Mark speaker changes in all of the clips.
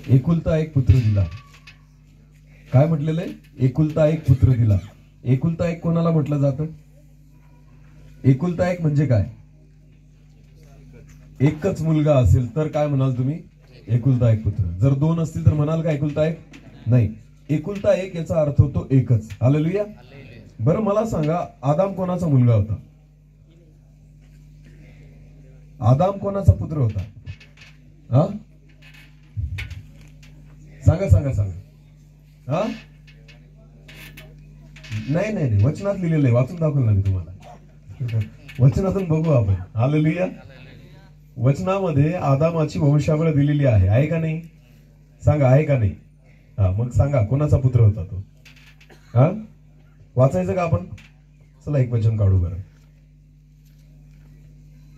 Speaker 1: एकुलता एक पुत्र दिला. काय म्हटलेलं आहे? एकुलता एक पुत्र दिला. एकुलता एक कोणाला म्हटलं जातं? एकुलता एक म्हणजे काय? एकच मुलगा असेल तर काय म्हणाल तुम्ही? एकुलता एक पुत्र. जर दोन असतील तर म्हणाल का एकुलता एक? नाही. एकुलता एक याचा अर्थ होतो एकच. हालेलुया. बरं मला सांगा, आदाम कोणाचा मुलगा होता? आदाम कोणाचा पुत्र होता? हा, सांगा सांगा सांगा. हा, नाही नाही नाही, वचनात लिहिलेलं आहे, वाचून दाखवलं ना मी तुम्हाला. वचनातून बघू आपण. हालेलुया. वचनामध्ये आदामाची वंशावळ दिलेली आहे का नाही? सांगा, आहे का नाही? हा, मग सांगा कोणाचा पुत्र होता तो? हा, वाचायचं का आपण? चला एक वचन काढू बरं.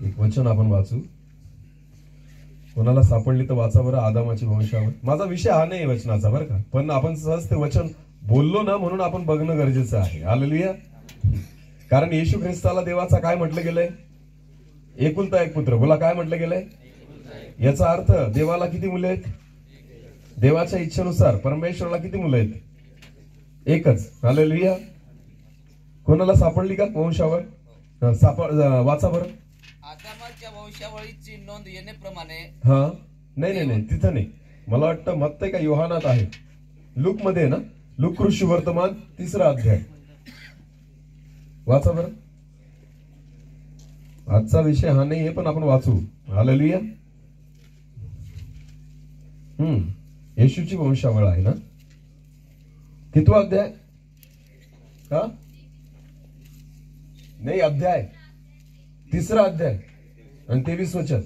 Speaker 1: एक वचन आपण वाचू. कोणाला सापडली तर वाचा बरं. आदामाची वंशावळ. माझा विषय हा नाही वचनाचा बरं का, पण आपण सहज ते वचन बोललो ना म्हणून आपण बघणं गरजेचं आहे. हालेलुया. कारण येशू ख्रिस्ताला देवाचा काय म्हटलं गेलंय? एकुलता एक पुत्र. बोला, काय म्हटलं गेलंय? याचा अर्थ देवाला किती मुले आहेत? देवाच्या इच्छेनुसार परमेश्वराला किती मुलं आहेत? एकच. हालेलुया. कोणाला सापडली का वंशावळ? वाचा बरं.
Speaker 2: आदामाच्या वंशावळीची नोंद येण्याप्रमाणे.
Speaker 1: हा, नाही नाही नाही, तिथं नाही. मला वाटतं मत्ते का योहानात आहे. लूक मध्ये ना, लूक ऋषी वर्तमान 3रा अध्याय. वाचा बरं. आजचा विषय हा नाही आहे, पण आपण वाचू. हालेलुया. येशूची वंशावळ आहे ना. कितवा अध्याय? हा, नाही, अध्याय 3रा अध्याय आणि 23 वचन.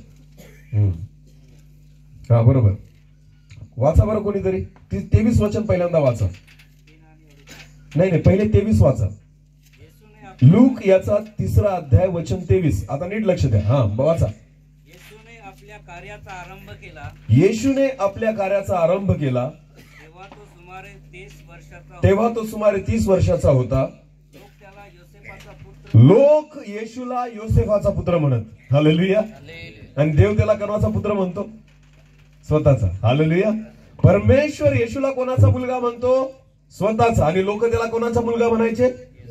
Speaker 1: हा, बरोबर. वाचा बरं कोणीतरी. 23 वचन पहिल्यांदा वाचा. नाही नाही, पहिले 23 वाचा. लूक याचा 3रा अध्याय वचन 23. आता नीट लक्ष द्या. हा, वाचा.
Speaker 2: येशूने आपल्या कार्याचा आरंभ केला.
Speaker 1: येशूने आपल्या कार्याचा आरंभ केला. तेव्हा तो सुमारे 30 वर्षाचा होता. लोक येशूला योसेफाचा पुत्र म्हणत. हालेलुया. आणि देव त्याला कोणाचा पुत्र म्हणतो? स्वतःचा. हालेलुया. परमेश्वर येशूला कोणाचा मुलगा म्हणतो? स्वतःचा. आणि लोक त्याला कोणाचा मुलगा म्हणायचे?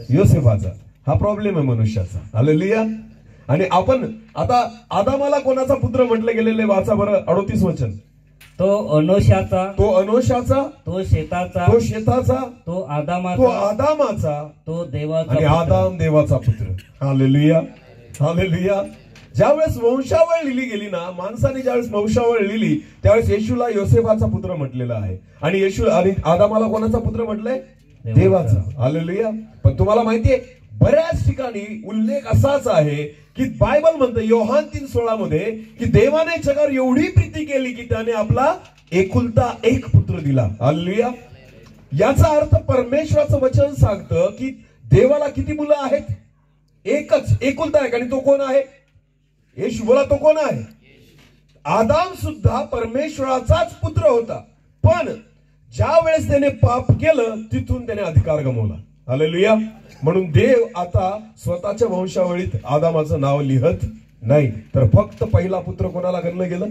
Speaker 1: योसेफाचा. हा प्रॉब्लेम आहे मनुष्याचा. हालेलुया. आणि आपण आता आदामाला कोणाचा पुत्र म्हटले गेलेले? वाचा बरं 38 वचन.
Speaker 2: तो अनोशाचा,
Speaker 1: तो अनोशाचा,
Speaker 2: तो शेताचा,
Speaker 1: तो शेताचा,
Speaker 2: तो आदामाचा,
Speaker 1: तो आदामाचा,
Speaker 2: तो देवाचा.
Speaker 1: आणि आदाम देवाचा पुत्र. हालेलुया. हालेलुया. ज्यावेळेस वंशावळ लिहिली गेली ना, माणसाने ज्यावेळेस वंशावळ लिहिली त्यावेळेस येशूला योसेफाचा पुत्र म्हटलेला आहे. आणि येशू आणि आदामाला कोणाचा पुत्र म्हटलंय? देवाचा. हालेलुया. पण तुम्हाला माहितीये बऱ्याच ठिकाणी उल्लेख असाच आहे की बायबल म्हणतं योहान 3:16 मध्ये की देवाने जगावर एवढी प्रीती केली की त्याने आपला एकुलता एक पुत्र दिला. हालेलुया. याचा अर्थ परमेश्वराचं वचन सांगतं की देवाला किती मुलं आहेत? एकच, एकुलता एक. आणि तो कोण आहे? येशू. बोला, तो कोण आहे? आदाम सुद्धा परमेश्वराचाच पुत्र होता, पण ज्या वेळेस त्याने पाप केलं तिथून त्याने अधिकार गमावला. हालेलुया. म्हणून देव आता स्वतःच्या वंशावळीत आदामाचं नाव लिहत नाही, तर फक्त पहिला पुत्र कोणाला गणलं गेलं?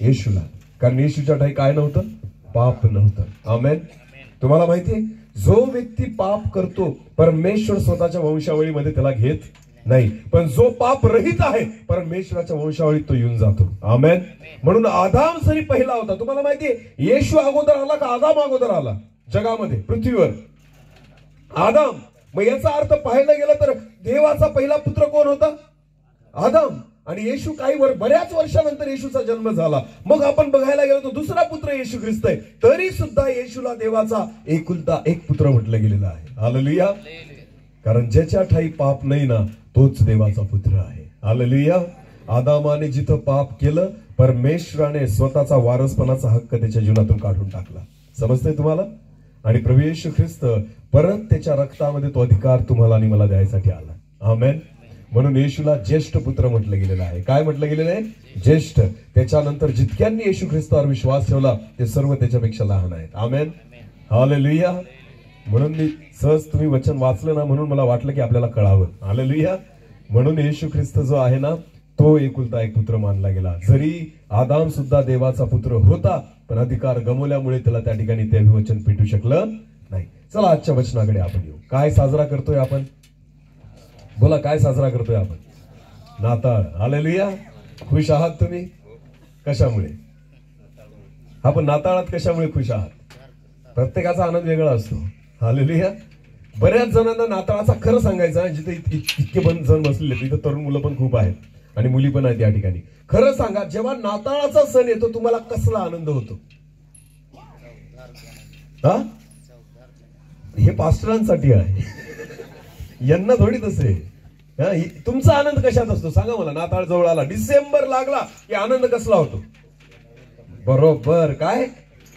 Speaker 1: येशूला. कारण येशूच्या ठाई काय नव्हतं? पाप नव्हतं. आमेन. तुम्हाला माहितीये जो व्यक्ती पाप करतो परमेश्वर स्वतःच्या वंशावळीमध्ये त्याला घेत नाही, पण जो पाप रहित आहे परमेश्वराच्या वंशावळीत तो येऊन जातो. आमेन. म्हणून आदाम जरी पहिला होता, तुम्हाला माहितीये येशू अगोदर आला का आदाम अगोदर आला जगामध्ये, पृथ्वीवर? आदाम. मग याचा अर्थ पाहायला गेला तर देवाचा पहिला पुत्र कोण होता? आदाम. आणि येशू बऱ्याच वर्षानंतर येशूचा जन्म झाला. मग आपण बघायला गेलो तर दुसरा पुत्र येशू ख्रिस्त आहे. तरी सुद्धा येशूला देवाचा एकुलता एक पुत्र म्हटलं गेलेलं आहे. हालेलुया. कारण ज्याच्या ठाई पाप नाही ना तोच देवाचा पुत्र आहे. हालेलुया. आदामाने जिथं पाप केलं परमेश्वराने स्वतःचा वारसपणाचा हक्क त्याच्या जीवनातून काढून टाकला. समजतंय तुम्हाला? आणि प्रभू येशू ख्रिस्त परत त्याच्या रक्तामध्ये तो अधिकार तुम्हाला आणि मला द्यायसाठी आला. आमेन. म्हणून येशूला ज्येष्ठ पुत्र म्हटलं गेलेलं आहे. काय म्हटलं गेलेलं आहे? ज्येष्ठ. त्याच्यानंतर जितक्यांनी येशू ख्रिस्तावर विश्वास ठेवला ते सर्व त्याच्यापेक्षा लहान आहेत. आमेन. हालेलुया. म्हणून मी सहज तुम्ही वचन वाचलं ना म्हणून मला वाटलं की आपल्याला कळावं. हालेलुया. म्हणून येशू ख्रिस्त जो आहे ना तो एकुलता एक पुत्र मानला गेला. जरी आदाम सुद्धा देवाचा पुत्र होता, पण अधिकार गमावल्यामुळे त्याला त्या ठिकाणी ते अभिवचन पेटू शकलं नाही. चला आजच्या वचनाकडे आपण येऊ. काय साजरा करतोय आपण? बोला, काय साजरा करतोय आपण? नाताळ. हालेलुया. खुश आहात तुम्ही? कशामुळे? आपण नाताळात कशामुळे खुश आहात? प्रत्येकाचा आनंद वेगळा असतो. हालेलुया. बऱ्याच जणांना नाताळाचा खरं सांगायचा, जिथे इतके पण जण बसलेले, तिथे तरुण मुलं पण खूप आहेत आणि मुली पण आहेत या ठिकाणी. खरं सांगा, जेव्हा नाताळाचा सण येतो तुम्हाला कसला आनंद होतो? हा, हे पास्टरांसाठी आहे, यांना थोडी तसे. तुमचा आनंद कशात असतो सांगा मला? नाताळ जवळ आला, डिसेंबर लागला की आनंद कसला होतो? बरोबर. काय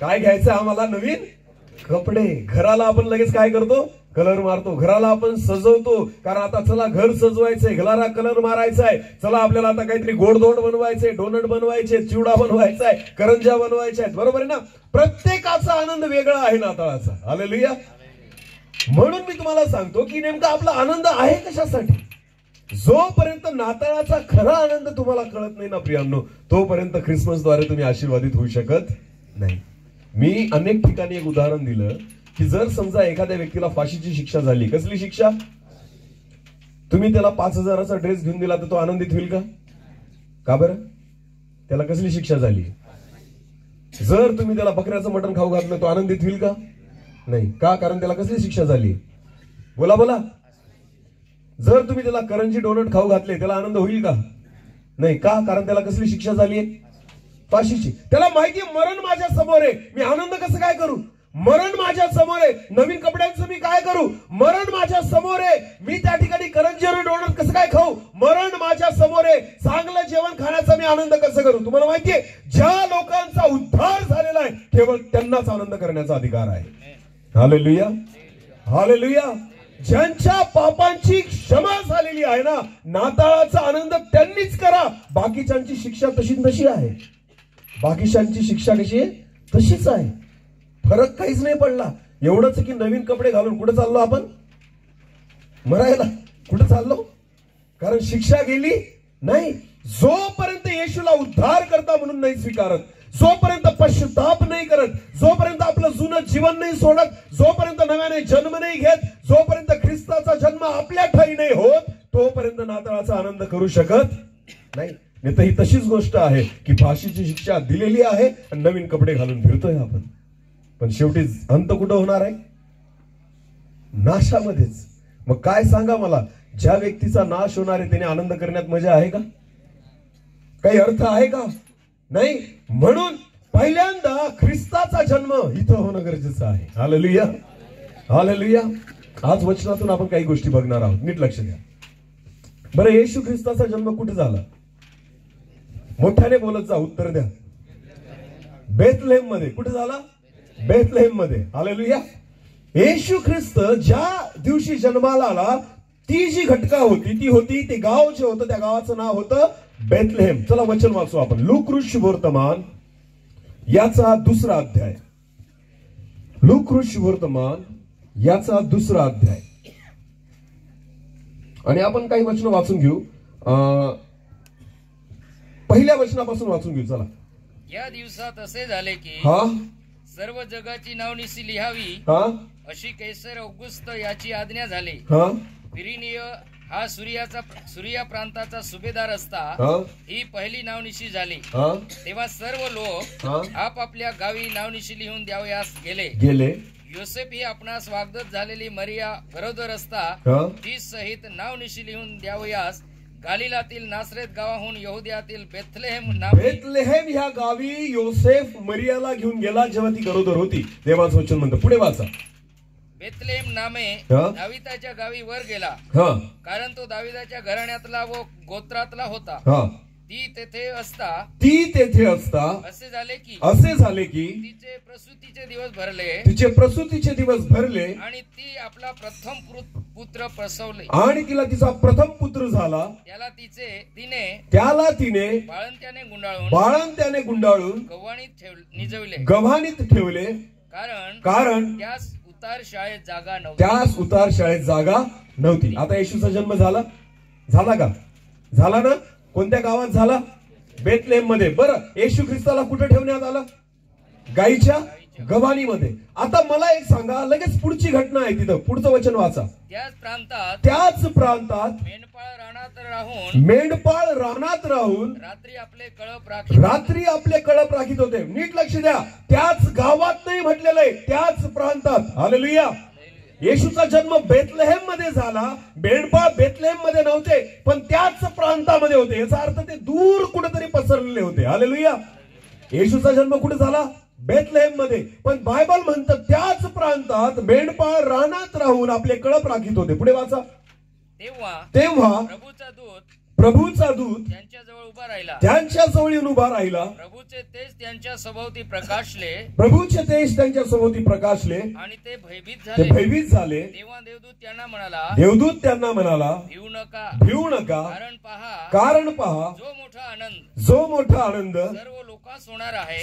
Speaker 1: काय घ्यायचं आम्हाला? नवीन कपडे. घराला आपण लगेच काय करतो? कलर मारतो. घराला आपण सजवतो, कारण आता चला घर सजवायचंय, घराला कलर मारायचा आहे, चला आपल्याला आता काहीतरी गोडधोड बनवायचे, डोनट बनवायचे, चिवडा बनवायचा आहे, करंज्या बनवायच्या आहेत. बरोबर आहे ना? प्रत्येकाचा आनंद वेगळा आहे नाताळाचा. हालेलुया. म्हणून मी तुम्हाला सांगतो की नेमका आपला आनंद आहे कशासाठी? जोपर्यंत नाताळाचा खरा आनंद तुम्हाला कळत नाही ना प्रियांनो, तोपर्यंत ख्रिसमसद्वारे तुम्ही आशीर्वादित होऊ शकत नाही. मी अनेक ठिकाणी एक उदाहरण दिलं की जर समजा एखाद्या व्यक्तीला फाशीची शिक्षा झाली. कसली शिक्षा? तुम्ही त्याला 5,000चा ड्रेस घेऊन दिला तर तो आनंदित होईल का? का बरं? त्याला कसली शिक्षा झाली? जर तुम्ही त्याला बकऱ्याचं मटण खाऊ घातलं तो आनंदित होईल का? नाही. का? कारण त्याला कसली शिक्षा झाली? बोला बोला. जर तुम्ही त्याला करंजी डोनट खाऊ घातले त्याला आनंद होईल का? नाही. का? कारण त्याला कसली शिक्षा झाली? फाशीची. त्याला माहिती मरण माझ्या समोर आहे, मी आनंद कसं काय करू? मरण माझ्या समोर आहे, नवीन कपड्यांचं मी काय करू? मरण माझ्या समोर आहे, मी त्या ठिकाणी करंजी डोनट कसं काय खाऊ? मरण माझ्या समोर आहे, चांगलं जेवण खाण्याचा मी आनंद कसं करू? तुम्हाला माहितीये, ज्या लोकांचा उद्धार झालेला आहे केवळ त्यांनाच आनंद करण्याचा अधिकार आहे. हालेलुया. हालेलुया. ज्यांच्या पापांची क्षमा झालेली आहे ना, नाताळाचा आनंद त्यांनीच करा. बाकीच्यांची शिक्षा तशी नशी आहे. बाकीच्यांची शिक्षा कशी आहे? तशीच आहे. फरक काहीच नाही पडला. एवढंच की नवीन कपडे घालून कुठे चाललो आपण? मरायला. कुठे चाललो? कारण शिक्षा गेली नाही. जोपर्यंत येशूला उद्धार करता म्हणून नाही स्वीकारत, जोपर्यंत पश्चाताप नाही करत, जोपर्यंत आपलं जुनं जीवन नाही सोडत, जोपर्यंत नव्याने जन्म नाही घेत, जोपर्यंत ख्रिस्ताचा जन्म आपल्या ठाई नाही होत, तोपर्यंत नाताळाचा आनंद करू शकत नाही. नाही तर ही तशीच गोष्ट आहे की फाशीची शिक्षा दिलेली आहे आणि नवीन कपडे घालून फिरतोय आपण. पण शेवटी अंत कुठं होणार आहे? नाशामध्येच. मग काय सांगा मला, ज्या व्यक्तीचा नाश होणार आहे त्याने आनंद करण्यात मजा आहे का? काही अर्थ आहे का? नाही. म्हणून पहिल्यांदा ख्रिस्ताचा जन्म इथं होणं गरजेचं आहे. हालेलुया. हालेलुया. आज वचनातून आपण काही गोष्टी बघणार आहोत, नीट लक्ष द्या. बरं, येशू ख्रिस्ताचा जन्म कुठे झाला? मोठ्याने बोलत जा, उत्तर द्या. बेथलेहेम मध्ये. कुठे झाला? बेथलेहेम मध्ये. हालेलुया. येशू ख्रिस्त ज्या दिवशी जन्माला आला ती जी घटका होती ती होती, ते गाव जे होतं त्या गावाचं नाव होतं बेथलेहेम. चला वचन वाचू आपण. लूका शुभवर्तमान याचा 2रा अध्याय. लूका शुभवर्तमान याचा 2रा अध्याय. आणि आपण काही वचन वाचून घेऊ. पहिल्या वचनापासून वाचून घेऊ. चला.
Speaker 3: या दिवसात असे झाले की सर्व जगाची नावनिशी लिहावी अशी कैसर औगुस्त याची आज्ञा झाली. क्विरिनिय हा सूर्या प्रांताचा सुभेदार असता ही पहिली नावनिशी झाली. तेव्हा सर्व लोक आपापल्या गावी नावनिशी लिहून द्यावयास गेले. योसेफ ही आपणास वाग्दत्त झालेली मरिया गरोदर असता ती सहित नावनिशी लिहून द्यावयास गालिलातील नासरेत गावाहून यहुद्यातील बेथलेहेम ह्या गावी योसेफ मरियाला घेऊन गेला जेव्हा ती गरोदर होती. देवाचं वचन म्हणतं. पुढे वाचा. बेथलेहेम नामे दाविदाच्या गावी वर गेला, कारण तो दाविदाच्या घराण्यातला व गोत्रातला होता. ती तेथे असता असे झाले की तिचे प्रसूतीचे दिवस भरले आणि ती आपला प्रथम पुत्र प्रसवले. आणि
Speaker 1: तिला तिचा प्रथम पुत्र झाला.
Speaker 3: त्याला तिने
Speaker 1: बाळंत्याने गुंडाळून गव्हाणीत ठेवले. कारण त्यास उतार शाळेत जागा नव्हती. आता येशूचा जन्म झाला का? झाला ना? कोणत्या गावात झाला? बेथलेहेम मध्ये. बरं, येशू ख्रिस्ताला कुठे ठेवण्यात आलं? गाईच्या गव्हाणीमध्ये. आता मला एक सांगा, लगेच पुढची घटना आहे तिथं, पुढचं वचन वाचा. त्याच प्रांतात मेंढपाळ रानात राहून रात्री आपले कळप राखीत होते. नीट लक्ष द्या, त्याच गावात नाही म्हटलेलं आहे, त्याच प्रांतात. हालेलुया. येशूचा जन्म बेथलेहेम मध्ये झाला. मेंढपाळ बेथलेहेम मध्ये नव्हते, पण त्याच प्रांतामध्ये होते. याचा अर्थ ते दूर कुठेतरी पसरलेले होते. हालेलुया. येशूचा जन्म कुठे झाला? बेथलेहेम मध्ये. पण बायबल म्हणतं त्याच प्रांतात मेंढपाळ रानात राहून आपले कळप राखीत होते. पुढे वाचा. तेव्हा प्रभूचा दूत त्यांच्याजवळ उभा राहिला.
Speaker 3: प्रभूचे तेज त्यांच्या सभोवती प्रकाशले. आणि ते भयभीत झाले. तेव्हा देवदूत त्यांना म्हणाला, भिवू नका, कारण पहा जो मोठा आनंद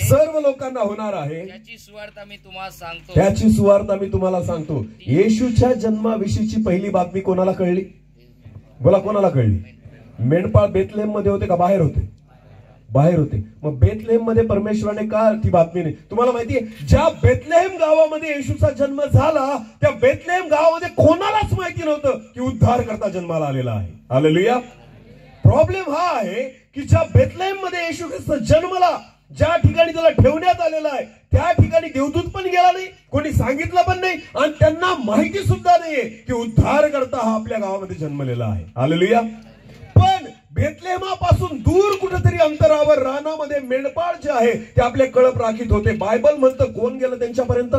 Speaker 3: सर्व लोकांना होणार आहे, त्याची सुवार्ता मी तुम्हाला सांगतो. येशूच्या जन्माविषयीची पहिली बातमी कोणाला कळली? बोला, कोणाला कळली? मेंढपाळ बेथलेहेम मध्ये होते का बाहेर होते? बाहेर होते. मग बेथलेहेम मध्ये परमेश्वराने का ती बातमी नाही? तुम्हाला माहितीये, ज्या बेथलेहेम गावामध्ये येशूचा जन्म झाला, त्या बेथलेहेम गावामध्ये कोणालाच माहिती नव्हतं की उद्धारकर्ता जन्माला आलेला आहे. हालेलुया. प्रॉब्लेम हा आहे की ज्या बेथलेहेम मध्ये येशू ख्रिस्त जन्मला, ज्या ठिकाणी त्याला ठेवण्यात आलेला आहे, त्या ठिकाणी देवदूत पण गेला नाही, कोणी सांगितलं पण नाही, आणि त्यांना माहिती सुद्धा नाहीये की उद्धारकर्ता हा आपल्या गावामध्ये जन्मलेला आहे. हालेलुया. पण बेथलेहेमापासून दूर कुठेतरी अंतरावर रानामध्ये मेंढपाळ जे आहे ते आपले कळप राखीत होते. बायबल म्हणतं कोण गेलं त्यांच्यापर्यंत?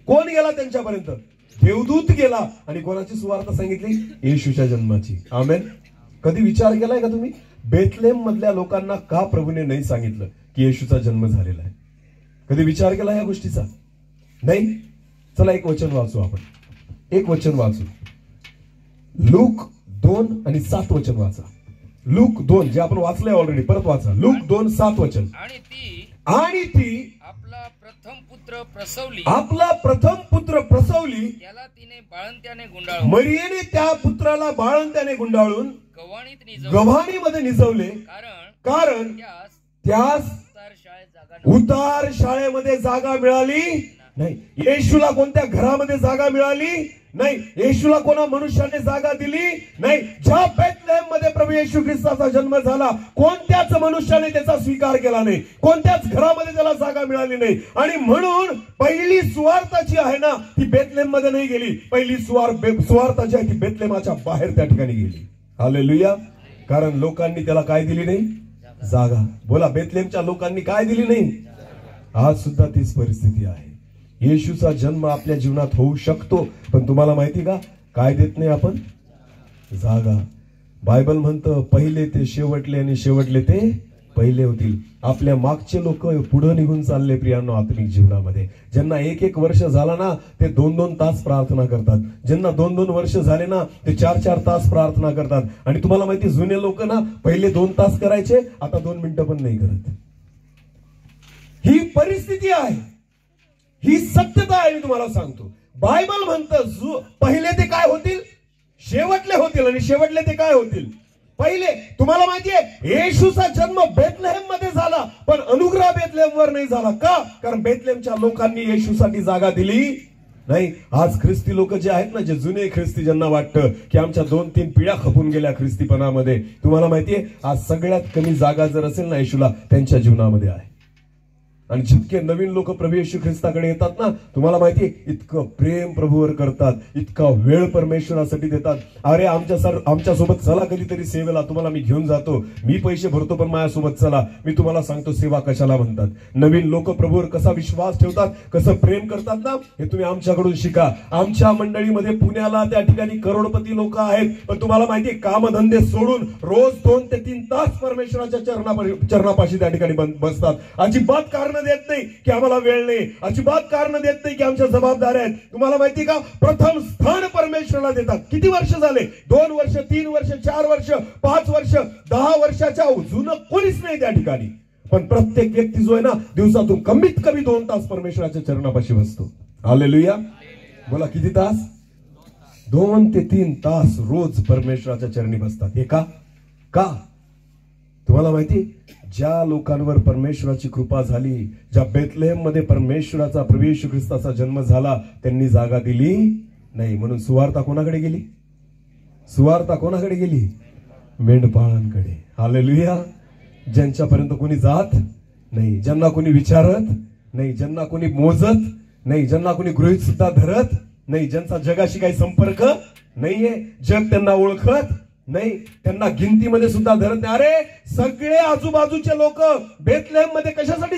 Speaker 3: कोण गेला त्यांच्यापर्यंत? देवदूत गेला. आणि कोणाची सुवार्ता सांगितली? येशूच्या जन्माची. आमेन. कधी विचार केलाय का तुम्ही, बेथलेहेम मधल्या लोकांना का प्रभूने नाही सांगितलं की येशूचा जन्म झालेला आहे? कधी विचार केला या गोष्टीचा? नाही. चला एक वचन वाचू आपण. एक वचन वाचू. लूक 2 आणि 7 वचन वाचा. लूक 2 जे आपण वाचलंय ऑलरेडी, परत वाचा. लूक 2:7 वचन. आणि ती आपला प्रथम पुत्र प्रसवली. त्याला तिने बाळंत्याने गुंडाळून, मरियेने त्या पुत्राला बाळंत्याने गुंडाळून गव्हाणीमध्ये निजवले, कारण त्यास उतार शाळेमध्ये जागा मिळाली नाही. येशूला कोणत्या घरामध्ये जागा मिळाली नाही. येशूला कोणा मनुष्याने जागा दिली नाही. ज्या बेथलेहेम मध्ये प्रभू येशू ख्रिस्ताचा जन्म झाला, कोणत्याच मनुष्याने त्याचा स्वीकार केला नाही, कोणत्याच घरामध्ये त्याला जागा मिळाली नाही. आणि म्हणून पहिली सुवार्ता जी आहे ना, ती बेथलेहेम मध्ये नाही गेली. पहिली सुवार्ता जी आहे ती बेथलेहेमाच्या बाहेर त्या ठिकाणी गेली. हालेलुया. कारण लोकांनी त्याला काय दिली नाही? जागा. बोला, बेथलेहेमच्या लोकांनी काय दिली नाही? आज सुद्धा तीच परिस्थिती आहे. येशूचा जन्म आपल्या जीवनात होऊ शकतो, पण तुम्हाला माहिती का काय देत नाही आपण? जागा. बायबल म्हणतं पहिले ते शेवटले आणि शेवटले ते पहिले होतील. आपल्या मागचे लोक पुढे निघून चालले प्रियांनो आत्मिक जीवनामध्ये. ज्यांना 1-1 वर्ष झाला ना, ते 2-2 तास प्रार्थना करतात. ज्यांना 2-2 वर्ष झाले ना, ते 4-4 तास प्रार्थना करतात. आणि तुम्हाला माहिती, जुने लोक ना पहिले 2 तास करायचे, आता 2 मिनिटं पण नाही करत. ही परिस्थिती आहे, ही सत्यता आहे. मी तुम्हाला सांगतो, बायबल म्हणतं पहिले ते काय होतील? शेवटले होतील. आणि शेवटले ते काय होतील? पहिले. तुम्हाला माहितीये, येशूचा जन्म बेथलेहेम मध्ये झाला, पण अनुग्रह बेथलेहेम वर नाही झाला. का? कारण बेथलेहेमच्या लोकांनी येशूसाठी जागा दिली नाही. आज ख्रिस्ती लोक जे आहेत ना, जे जुने ख्रिस्ती, ज्यांना वाटतं की आमच्या 2-3 पिढ्या खपून गेल्या ख्रिस्तीपणामध्ये, तुम्हाला माहितीये आज सगळ्यात कमी जागा जर असेल ना येशूला, त्यांच्या जीवनामध्ये आहे. आणि जितके नवीन लोक प्रभू येशू ख्रिस्ताकडे येतात ना, तुम्हाला माहितीये इतकं प्रेम प्रभूवर करतात, इतका वेळ परमेश्वरासाठी देतात. अरे आमच्यासोबत चला कधीतरी सेवेला, तुम्हाला मी घेऊन जातो, मी पैसे भरतो पण माझ्यासोबत चला. मी तुम्हाला सांगतो सेवा कशाला म्हणतात. नवीन लोक प्रभूवर कसा विश्वास ठेवतात, कसं प्रेम करतात ना, हे तुम्ही आमच्याकडून शिका. आमच्या मंडळीमध्ये पुण्याला त्या ठिकाणी करोडपती लोक आहेत, पण तुम्हाला माहितीये कामधंदे सोडून रोज 2 ते 3 तास परमेश्वराच्या चरणापाशी त्या ठिकाणी बसतात. अजिबात कारण देत नाही की आम्हाला वेळ नाही, अजिबात कारण देत नाही की आमच्या जबाबदाऱ्या आहेत. तुम्हाला माहिती का, प्रथम स्थान परमेश्वराला देतात. किती वर्ष झाले? 2 वर्ष, 3 वर्ष, 4 वर्ष, 5 वर्ष, 10 वर्षाच्या जुनं कोणीच नाही त्या ठिकाणी. पण प्रत्येक व्यक्ती जो आहे ना, दिवसातून कमीत कमी 2 तास परमेश्वराच्या चरणापाशी बसतो. हालेलुया. बोला, किती तास? 2 ते 3 तास रोज परमेश्वराच्या चरणी बसतात. हे का?
Speaker 1: तुम्हाला माहिती, ज्या लोकांवर परमेश्वराची कृपा झाली, ज्या बेथलेहेम मध्ये परमेश्वराचा प्रभू येशू ख्रिस्ताचा जन्म झाला, त्यांनी जागा दिली नाही. म्हणून सुवार्ता कोणाकडे गेली? सुवार्ता कोणाकडे गेली? मेंढपाळांकडे. हालेलुया. ज्यांच्यापर्यंत कोणी जात नाही, ज्यांना कोणी विचारत नाही, ज्यांना कोणी मोजत नाही, ज्यांना कोणी गृहीत सुद्धा धरत नाही, ज्यांचा जगाशी काही संपर्क नाहीये, जग त्यांना ओळखत नाही, त्यांना गिनतीमध्ये सुद्धा धरत नाही. अरे सगळे आजूबाजूचे लोक बेथलेहेम मध्ये कशासाठी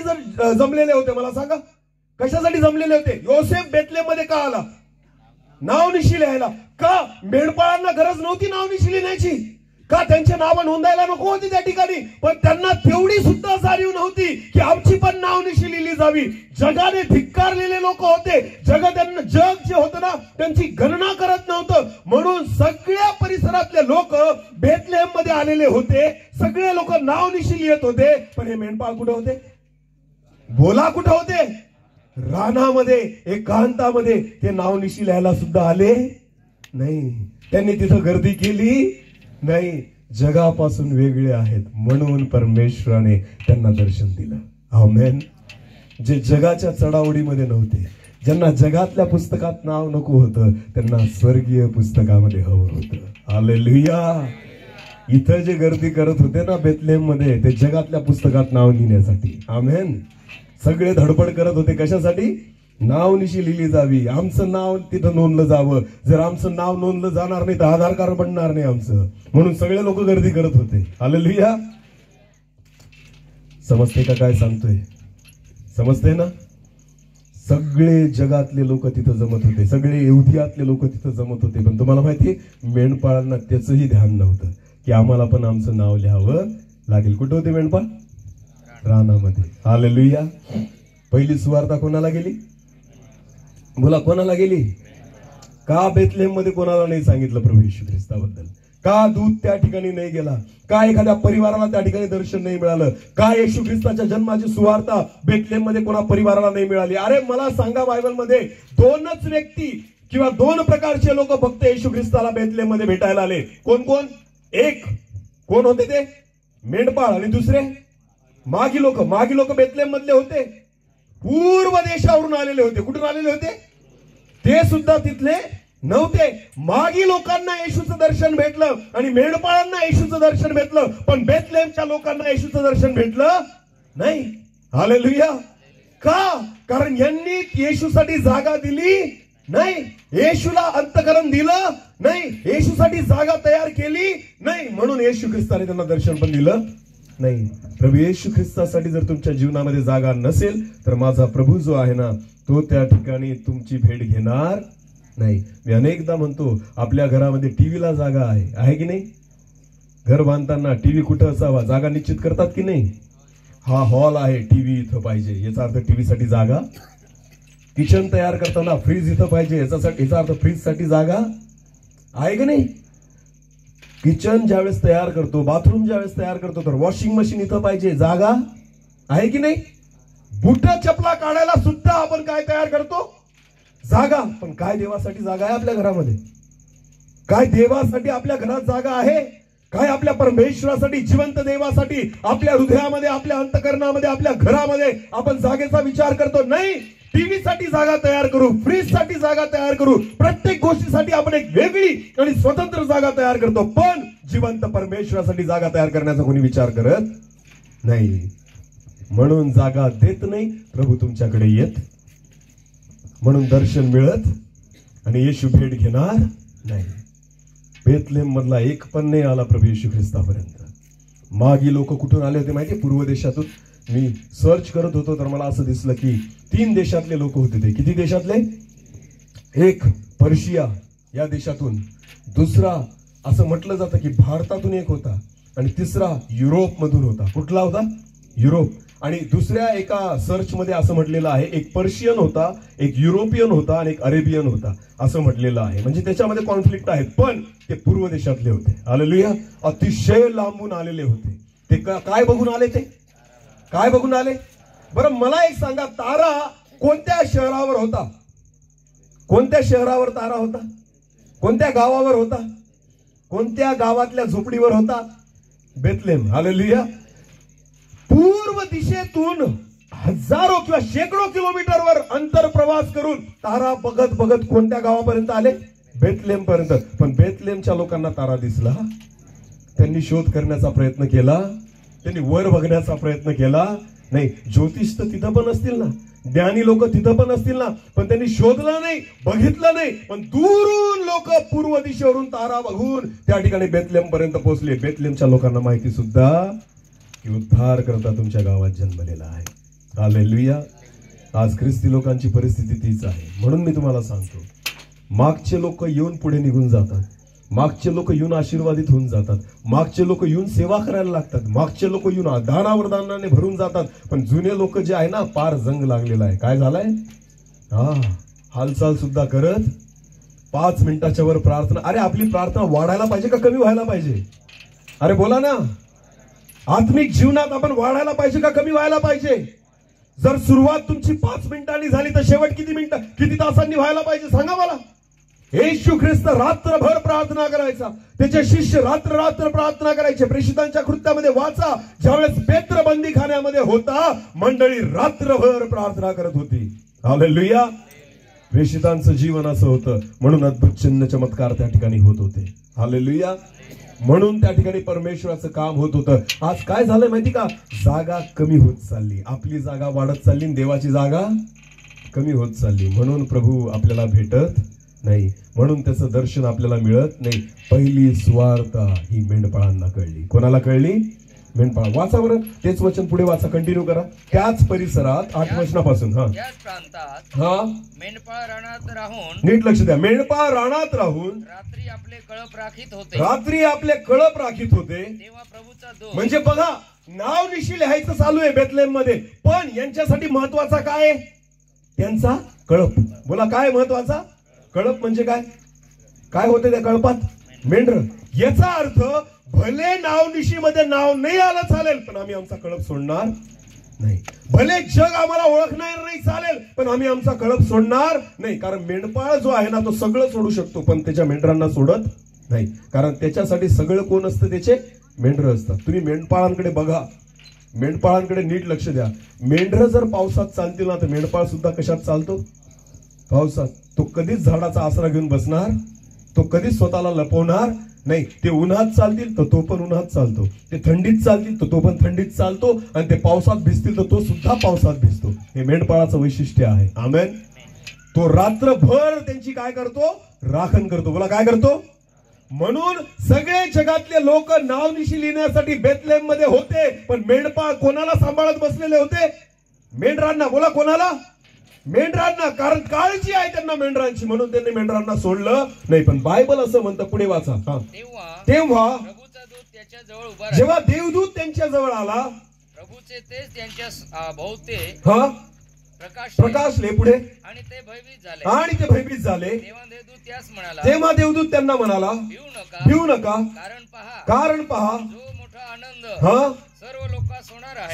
Speaker 1: जमलेले होते? मला सांगा, कशासाठी जमलेले होते? योसेफ बेथलेहेम मध्ये का आला? नावनिशी लिहायला. का? मेंढपाळांना गरज नव्हती नावनिशी लिहायची का? त्यांचे नावं नोंदायला नको होती त्या ठिकाणी, पण त्यांना तेवढी सुद्धा जाणीव नव्हती की आमची पण नावनिशी लिहिली जावी. जगाने धिक्कारलेले लोक होते, जग जे होतं ना त्यांची गणना करत नव्हतं. म्हणून सगळ्या परिसरातले लोक बेथलेहेम मध्ये आलेले होते, सगळे लोक नावनिशी लिहित होते. पण हे मेंढपाळ कुठे होते? बोला कुठे होते? रानामध्ये, एकांतामध्ये. ते नावनिशी लिहायला सुद्धा आले नाही. त्यांनी तिथं गर्दी केली नाही. जगापासून वेगळे आहेत म्हणून परमेश्वराने त्यांना दर्शन दिलं. आमेन. जे जगाच्या चढाओढीमध्ये नव्हते, ज्यांना जगातल्या पुस्तकात नाव नको होतं, त्यांना स्वर्गीय पुस्तकामध्ये हवं होतं. हालेलुया. इथं जे गर्दी करत होते ना बेथलेहेम मध्ये, ते जगातल्या पुस्तकात नाव लिहिण्यासाठी. आमेन. सगळे धडपड करत होते कशासाठी? नावनिशी लिहिली जावी, आमचं नाव तिथं नोंदलं जावं. जर आमचं नाव नोंदलं जाणार नाही तर आधार कार्ड बनणार नाही आमचं. म्हणून सगळे लोक गर्दी करत होते. हालेलुया. समजते का काय सांगतोय? समजते ना? सगळे जगातले लोक तिथं जमत होते, सगळे यहुदियातले लोक तिथं जमत होते. पण तुम्हाला माहिती, मेंढपाळांना त्याचंही ध्यान नव्हतं की आम्हाला पण आमचं नाव लिहावं लागेल. कुठं होते मेंढपाळ? रानामध्ये. हालेलुया. पहिली सुवार्ता कोणाला गेली? बोला, कोणाला गेली? का बेथलेहेम मध्ये कोणाला नाही सांगितलं प्रभू येशू ख्रिस्ताबद्दल? का दूत त्या ठिकाणी नाही गेला? का एखाद्या परिवाराला त्या ठिकाणी दर्शन नाही मिळालं? का येशू ख्रिस्ताच्या जन्माची सुवार्ता बेथलेहेम मध्ये कोणा परिवाराला नाही मिळाली? अरे मला सांगा, बायबल मध्ये दोनच व्यक्ती किंवा दोन प्रकारचे लोक फक्त येशू ख्रिस्ताला बेथलेहेम मध्ये भेटायला आले. कोण कोण? एक कोण होते ते? मेंढपाळ. आणि दुसरे मागी लोक. मागी लोक बेथलेहेम मधले होते, पूर्व देशावरून आलेले होते. कुठून आलेले होते? ते सुद्धा तिथले नव्हते. मागी लोकांना येशूचं दर्शन भेटलं आणि मेंढपाळांना येशूचं दर्शन भेटलं, पण बेथलेहेमच्या लोकांना येशूचं दर्शन भेटलं नाही. हालेलुया. का? कारण यांनी येशूसाठी जागा दिली नाही, येशूला अंतःकरण दिलं नाही, येशूसाठी जागा तयार केली नाही. म्हणून येशू ख्रिस्ताने त्यांना दर्शन पण दिलं नाही. प्रभू येशू ख्रिस्तासाठी जर तुमच्या जीवनामध्ये जागा नसेल तर माझा प्रभू जो आहे ना, तो त्या ठिकाणी तुमची भेट घेणार नाही. मी अनेकदा म्हणतो, आपल्या घरामध्ये टीव्हीला जागा आहे की नाही? घर बांधताना टीव्ही कुठं असावा जागा निश्चित करतात की नाही? हा हॉल आहे, टीव्ही इथं पाहिजे, याचा अर्थ टीव्हीसाठी जागा. किचन तयार करताना फ्रीज इथं पाहिजे, याचा अर्थ फ्रीज साठी जागा आहे की नाही? किचन ज्यावेळेस तयार करतो, बाथरूम ज्यावेळेस तयार करतो, तर वॉशिंग मशीन इथं पाहिजे, जागा आहे की नाही? बुट चपला काढायला सुद्धा आपण काय तयार करतो? जागा. पण काय देवासाठी जागा आहे आपल्या घरामध्ये? काय देवासाठी आपल्या घरात जागा आहे? काय आपल्या परमेश्वरासाठी, जिवंत देवासाठी आपल्या हृदयामध्ये, आपल्या अंतःकरणामध्ये, आपल्या घरामध्ये आपण जागेचा विचार करतो? नाही. टीव्ही साठी जागा तयार करू, फ्रीज साठी जागा तयार करू, प्रत्येक गोष्टीसाठी आपण एक वेगळी आणि स्वतंत्र जागा तयार करतो. पण जिवंत परमेश्वरासाठी जागा तयार करण्याचा कोणी विचार करत नाही. म्हणून जागा देत नाही प्रभू तुमच्याकडे येत, म्हणून दर्शन मिळत आणि येशू भेट घेणार नाही. बेथलेहेम मधला एक पण नाही आला प्रभू येशू ख्रिस्तापर्यंत. मागी लोक कुठून आले होते माहिती? पूर्व देशातून. मी सर्च करत होतो तर मला असं दिसलं की 3 देशातले लोक होते ते. किती देशातले? एक पर्शिया या देशातून, दुसरा असं म्हटलं जातं की भारतातून एक होता, आणि तिसरा युरोप मधून होता. कुठला होता? युरोप. आणि दुसऱ्या एका सर्च मध्ये असं म्हटलेलं आहे, एक पर्शियन होता, एक युरोपियन होता आणि एक अरेबियन होता असं म्हटलेलं आहे. म्हणजे त्याच्यामध्ये कॉन्फ्लिक्ट आहे, पण ते पूर्व देशातले होते. हालेलुया. अतिशय लांबून आलेले होते. ते काय बघून आले? ते काय बघून आले? बरं मला एक सांगा, तारा कोणत्या शहरावर होता? कोणत्या शहरावर तारा होता? कोणत्या गावावर होता? कोणत्या गावातल्या झोपडीवर होता? बेथलेम. हालेलुया. पूर्व दिशेतून हजारो किंवा शेकडो किलोमीटरवर अंतर प्रवास करून तारा बघत बघत कोणत्या गावापर्यंत आले? बेथलेम पर्यंत. पण बेथलेमच्या लोकांना तारा दिसला. त्यांनी शोध करण्याचा प्रयत्न केला, त्यांनी वर बघण्याचा प्रयत्न केला. नाही, ज्योतिष तर तिथं पण असतील ना, ज्ञानी लोक तिथं पण असतील ना, पण त्यांनी शोधलं नाही, बघितलं नाही. पण दुरून लोक पूर्व दिशेवरून तारा बघून त्या ठिकाणी बेथलेम पर्यंत पोहोचले. बेथलेमच्या लोकांना माहिती सुद्धा की उद्धारकर्ता तुमच्या गावात जन्मलेला आहे. हालेलुया. आज ख्रिस्ती लोकांची परिस्थिती तीच आहे. म्हणून मी तुम्हाला सांगतो, मागचे लोक येऊन पुढे निघून जातात, मागचे लोक येऊन आशीर्वादित होऊन जातात, मागचे लोक येऊन सेवा करायला लागतात, मागचे लोक येऊन दानावरदानाने भरून जातात. पण जुने लोक जे आहे ना, पार जंग लागलेला आहे. काय झालाय? हालचाल सुद्धा करत 5 मिनिटाच्या वर प्रार्थना. अरे आपली प्रार्थना वाढायला पाहिजे का कमी व्हायला पाहिजे? अरे बोला ना. आत्मिक जीवनात आपण वाढायला पाहिजे का कमी व्हायला पाहिजे? जर सुरुवात तुमची 5 मिनिटांनी झाली तर शेवट किती तासांनी व्हायला पाहिजे सांगा मला? येशू ख्रिस्त रात्रभर प्रार्थना करायचा, त्याचे शिष्य रात्र प्रार्थना करायचे. प्रेषितांच्या कृत्यामध्ये वाचा, ज्यावेळेस पेत्र बंदीखान्यामध्ये होता, मंडळी रात्रभर प्रार्थना करत होती. हालेलुया. प्रेषितांचं जीवन असं होतं, म्हणून अद्भुत चिन्ह चमत्कार त्या ठिकाणी होत होते. हालेलुया. म्हणून त्या ठिकाणी परमेश्वराचं काम होत होतं. आज काय झालंय माहिती का? जागा कमी होत चालली. आपली जागा वाढत चालली, देवाची जागा कमी होत चालली. म्हणून प्रभू आपल्याला भेटत नाही, म्हणून त्याचं दर्शन आपल्याला मिळत नाही. पहिली सुवार्ता ही मेंढपाळांना कळली. कोणाला कळली? मेंढपाळ. वाचा बरं तेच वचन, पुढे वाचा, कंटिन्यू करा. त्याच परिसरात 8 वचनापासून
Speaker 3: त्याच प्रांतात मेंढपाळ रानात राहून,
Speaker 1: नीट लक्ष द्या, मेंढपाळ रानात राहून
Speaker 3: रात्री आपले कळप राखीत होते.
Speaker 1: रात्री आपले कळप राखीत होते.
Speaker 3: तेव्हा प्रभूचा दूत.
Speaker 1: म्हणजे बघा, नाव निशी लिहायचं चालू आहे बेथलेम मध्ये, पण यांच्यासाठी महत्वाचा काय? त्यांचा कळप. बोला, काय महत्वाचा? कळप. म्हणजे काय? काय होते त्या कळपात? मेंढर. याचा अर्थ भले नावनिशी मध्ये नाव नाही आलं चालेल, पण आम्ही आमचा कळप सोडणार नाही. भले जग आम्हाला ओळखणार नाही चालेल, पण आम्ही आमचा कळप सोडणार नाही. कारण मेंढपाळ जो आहे ना, तो सगळं सोडू शकतो, पण त्याच्या मेंढरांना सोडत नाही. कारण त्याच्यासाठी सगळं कोण असतं? त्याचे मेंढर असतात. तुम्ही मेंढपाळांकडे बघा, मेंढपाळांकडे नीट लक्ष द्या. मेंढर जर पावसात चालतील ना, तर मेंढपाळ सुद्धा कशात चालतो? पावसात. तो कधीच झाडाचा आसरा घेऊन बसणार, तो कधीच स्वतःला लपवणार नाही. ते उन्हात चालतील तर तो पण उन्हात चालतो, ते थंडीत चालतील तर तो पण थंडीत चालतो, आणि ते पावसात भिजतील तर तो सुद्धा पावसात भिजतो. हे मेंढपाळाचं वैशिष्ट्य आहे. आमेन. तो रात्रभर त्यांची काय करतो? राखण करतो. बोला, काय करतो? म्हणून सगळे जगातले लोक नावनिशी लिहिण्यासाठी बेथलेम मध्ये होते, पण मेंढपाळ कोणाला सांभाळत बसलेले होते? मेंढरांना. बोला, कोणाला? मेंढरांना. कारण काळजी आहे त्यांना मेंढरांची, म्हणून त्यांनी मेंढरांना सोडलं नाही. पण बायबल असं म्हणतं, पुढे वाचा. तेव्हा
Speaker 3: प्रभूचा दूत त्याच्या जवळ उभा.
Speaker 1: जेव्हा देवदूत त्यांच्या जवळ आला,
Speaker 3: प्रभूचे तेज त्यांच्या भोवते
Speaker 1: प्रकाशले. पुढे
Speaker 3: आणि ते भयभीत झाले.
Speaker 1: तेव्हा देवदूत त्यांना म्हणाला, भिवू नका, कारण पहा
Speaker 3: जो मोठा आनंद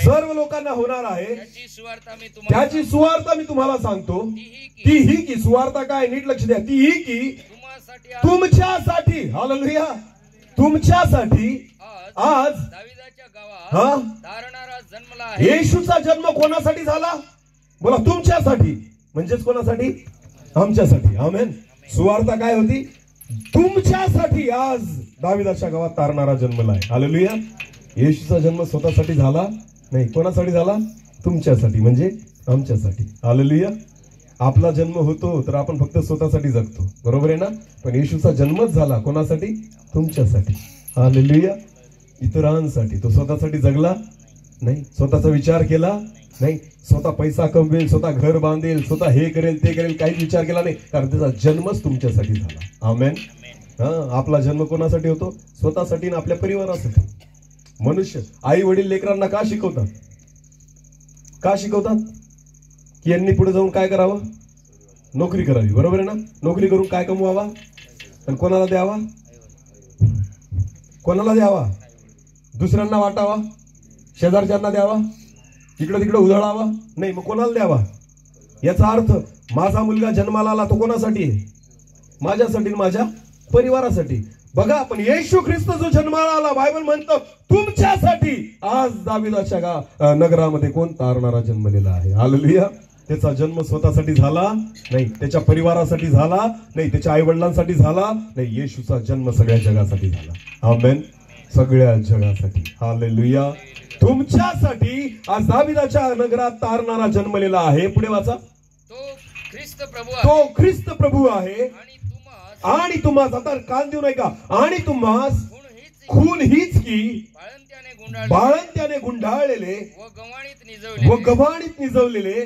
Speaker 3: सर्व लोकांना होणार आहे,
Speaker 1: त्याची सुवार्ता मी तुम्हाला सांगतो. ती ही की, सुवार्ता काय? नीट लक्ष द्या. ती ही की तुमच्यासाठी, हालेलुया, तुमच्यासाठी आज
Speaker 3: दाविदाच्या गावात तारणारा जन्मला आहे.
Speaker 1: येशूचा जन्म कोणासाठी झाला? बोला, तुमच्यासाठी. म्हणजेच कोणासाठी? आमच्यासाठी. आमेन. सुवार्ता काय होती? तुमच्यासाठी आज दाविदाच्या गावात तारणारा जन्मला आहे. हालेलुया. येशूचा जन्म स्वतःसाठी झाला नाही. कोणासाठी झाला? तुमच्यासाठी, म्हणजे आमच्यासाठी. हालेलुया. आपला जन्म होतो तर आपण फक्त स्वतःसाठी जगतो, बरोबर आहे ना? पण येशूचा जन्मच झाला कोणासाठी? तुमच्यासाठी. हालेलुया. इतरांसाठी. तो स्वतःसाठी जगला नाही, स्वतःचा विचार केला नाही, स्वतः पैसा कमवेल, स्वतः घर बांधेल, स्वतः हे करेल ते करेल, काहीच विचार केला नाही. कारण त्याचा जन्मच तुमच्यासाठी झाला. आमेन. आपला जन्म कोणासाठी होतो? स्वतःसाठी आणि आपल्या परिवारासाठी. मनुष्य, आई वडील लेकरांना का शिकवतात? का शिकवतात? की यांनी पुढे जाऊन काय करावं? नोकरी करावी, बरोबर आहे ना? नोकरी करून काय कमवावा आणि कोणाला द्यावा? कोणाला द्यावा? दुसऱ्यांना वाटावा, शेजारच्यांना द्यावा, इकडे तिकडे उधळावा नाही, मग कोणाला द्यावा? याचा अर्थ माझा मुलगा जन्माला आला तो कोणासाठी आहे? माझ्यासाठी, माझ्या परिवारासाठी. बघा, पण येशू ख्रिस्त जो जन्माला आला, बायबल म्हणतो तुमच्यासाठी आज दाविदाच्या नगरामध्ये कोण तारणारा जन्मलेला आहे. हालेलुया. त्याचा जन्म स्वतःसाठी झाला नाही, त्याच्या परिवारासाठी झाला नाही, त्याच्या आई वडिलांसाठी झाला नाही. येशूचा जन्म सगळ्या जगासाठी झाला. आमेन. सगळ्या जगासाठी. हालेलुया. तुमच्यासाठी आज दाविदाच्या नगरात तारणारा जन्मलेला आहे. पुढे वाचा.
Speaker 3: तो
Speaker 1: ख्रिस्त प्रभू आहे आणि तुम्हास, आता कान देऊ नये का, आणि तुम्हास खून हीच की बाळंत्याने गुंडाळलेले व गव्हाणीत निजवलेले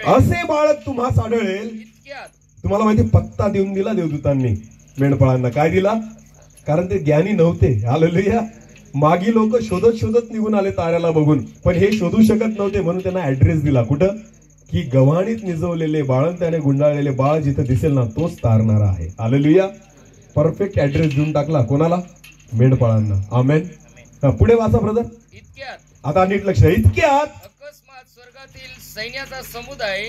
Speaker 1: असे बाळक तुम्हास आढळेल. तुम्हाला माहिती, पत्ता देऊन दिला देवदूतांनी मेंढपाळांना. काय दिला? कारण ते ज्ञानी नव्हते. हालेलुया. मागी लोक शोधत शोधत निघून आले ताऱ्याला बघून, पण हे शोधू शकत नव्हते म्हणून त्यांना ऍड्रेस दिला. कुठं? की गव्हाणीत निजवलेले बाळंत्याने गुंडाळलेले बाळ जिथं दिसेल ना तोच तारणारा आहे. हालेलुया. परफेक्ट ऍड्रेस देऊन टाकला. कोणाला? मेंढपाळांना. आमेन. पुढे वाचा ब्रदर. आता नीट लक्ष. इतक्यात
Speaker 3: अकस्मात सैन्याचा समुदाय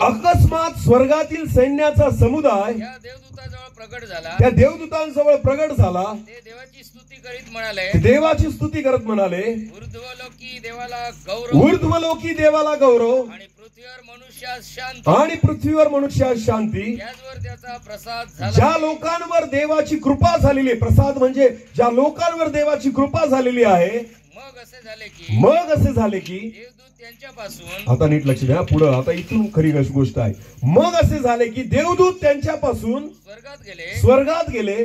Speaker 1: सैन्याचा समुदाय
Speaker 3: त्या देवदूताजवळ प्रगट झाला.
Speaker 1: त्या देवदूतांजवळ प्रगट झाला.
Speaker 3: ते देवाची स्तुती करीत म्हणाले,
Speaker 1: देवाची स्तुती करत म्हणाले,
Speaker 3: ऊर्ध्वलोकी
Speaker 1: देवाला गौरव
Speaker 3: आणि
Speaker 1: पृथ्वीवर मनुष्यास शांती.
Speaker 3: त्याचवर त्याचा प्रसाद झाला.
Speaker 1: ज्या लोकांवर देवाची कृपा झालेली आहे, प्रसाद म्हणजे ज्या लोकांवर देवाची कृपा झालेली आहे,
Speaker 3: मग असे झाले की देवदूत त्यांच्यापासून,
Speaker 1: आता नीट लक्ष द्या पुढे, आता इथून खरी गोष्ट आहे. मग असे झाले की देवदूत त्यांच्यापासून स्वर्गात गेले.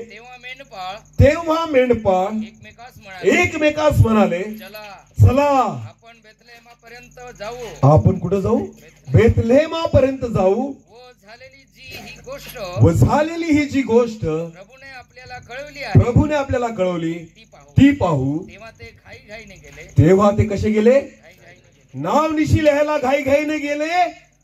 Speaker 1: तेव्हा मेंढपाळ एकमेकास म्हणाले, चला आपण कुठं जाऊ? बेथलेहेमापर्यंत जाऊ. व झालेली ही जी गोष्ट प्रभूने आपल्याला कळवली ती पाहू. तेव्हा ते कसे गेले? नाव निशी लिहायला घाईघाईने गेले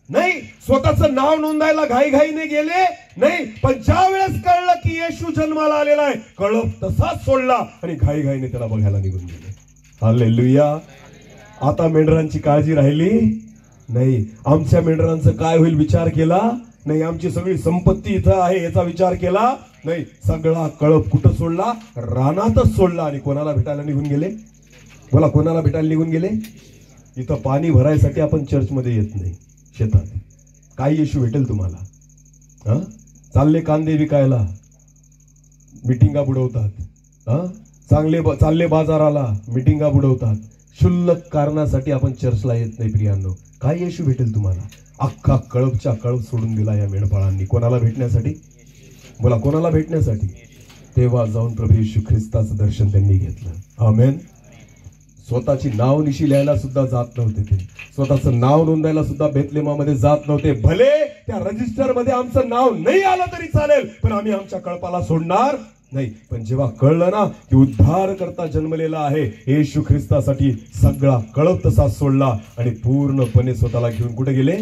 Speaker 1: नाही, स्वतःचं नाव नोंदायला घाईघाईने गेले नाही, पण ज्या वेळेस कळलं की येशू जन्माला आलेला आहे, कळप तसाच सोडला आणि घाईघाईने त्याला बघायला निघून गेले. हालेलुया. आता मेंढरांची काळजी राहिली नाही. आमच्या मेंढरांचं काय होईल विचार केला नाही. आमची सगळी संपत्ती इथं आहे याचा विचार केला नाही. सगळा कळप कुठं सोडला? रानातच सोडला. आणि कोणाला भेटायला निघून गेले? बोला, कोणाला भेटायला निघून गेले? इथं पाणी भरायसाठी आपण चर्चमध्ये येत नाही, शेतात. काय येशू भेटेल तुम्हाला? चालले कांदे विकायला, मिटिंगा बुडवतात. चालले बाजाराला, मिटिंगा बुडवतात. क्षुल्लक कारणासाठी आपण चर्चला येत नाही प्रियांनो. काय येशू भेटेल तुम्हाला? अख्खा कळपच्या कळप सोडून दिला या मेंढपाळांनी. कोणाला भेटण्यासाठी? बोला, कोणाला भेटण्यासाठी? तेव्हा जाऊन प्रभू येशू ख्रिस्ताचं दर्शन त्यांनी घेतलं. आमेन. स्वतःची नाव निशी लिहायला सुद्धा जात नव्हते ते. स्वतःचं नाव नोंदायला सुद्धा बेथलेहेमामध्ये जात नव्हते. भले त्या रजिस्टर मध्ये आमचं नाव नाही आलं तरी चालेल, पण आम्ही आमच्या कळपाला सोडणार नाही. पण जेव्हा कळलं ना की उद्धार करता जन्मलेला आहे येशू ख्रिस्तासाठी, सगळा कळप तसा सोडला आणि पूर्णपणे स्वतःला घेऊन कुठे गेले?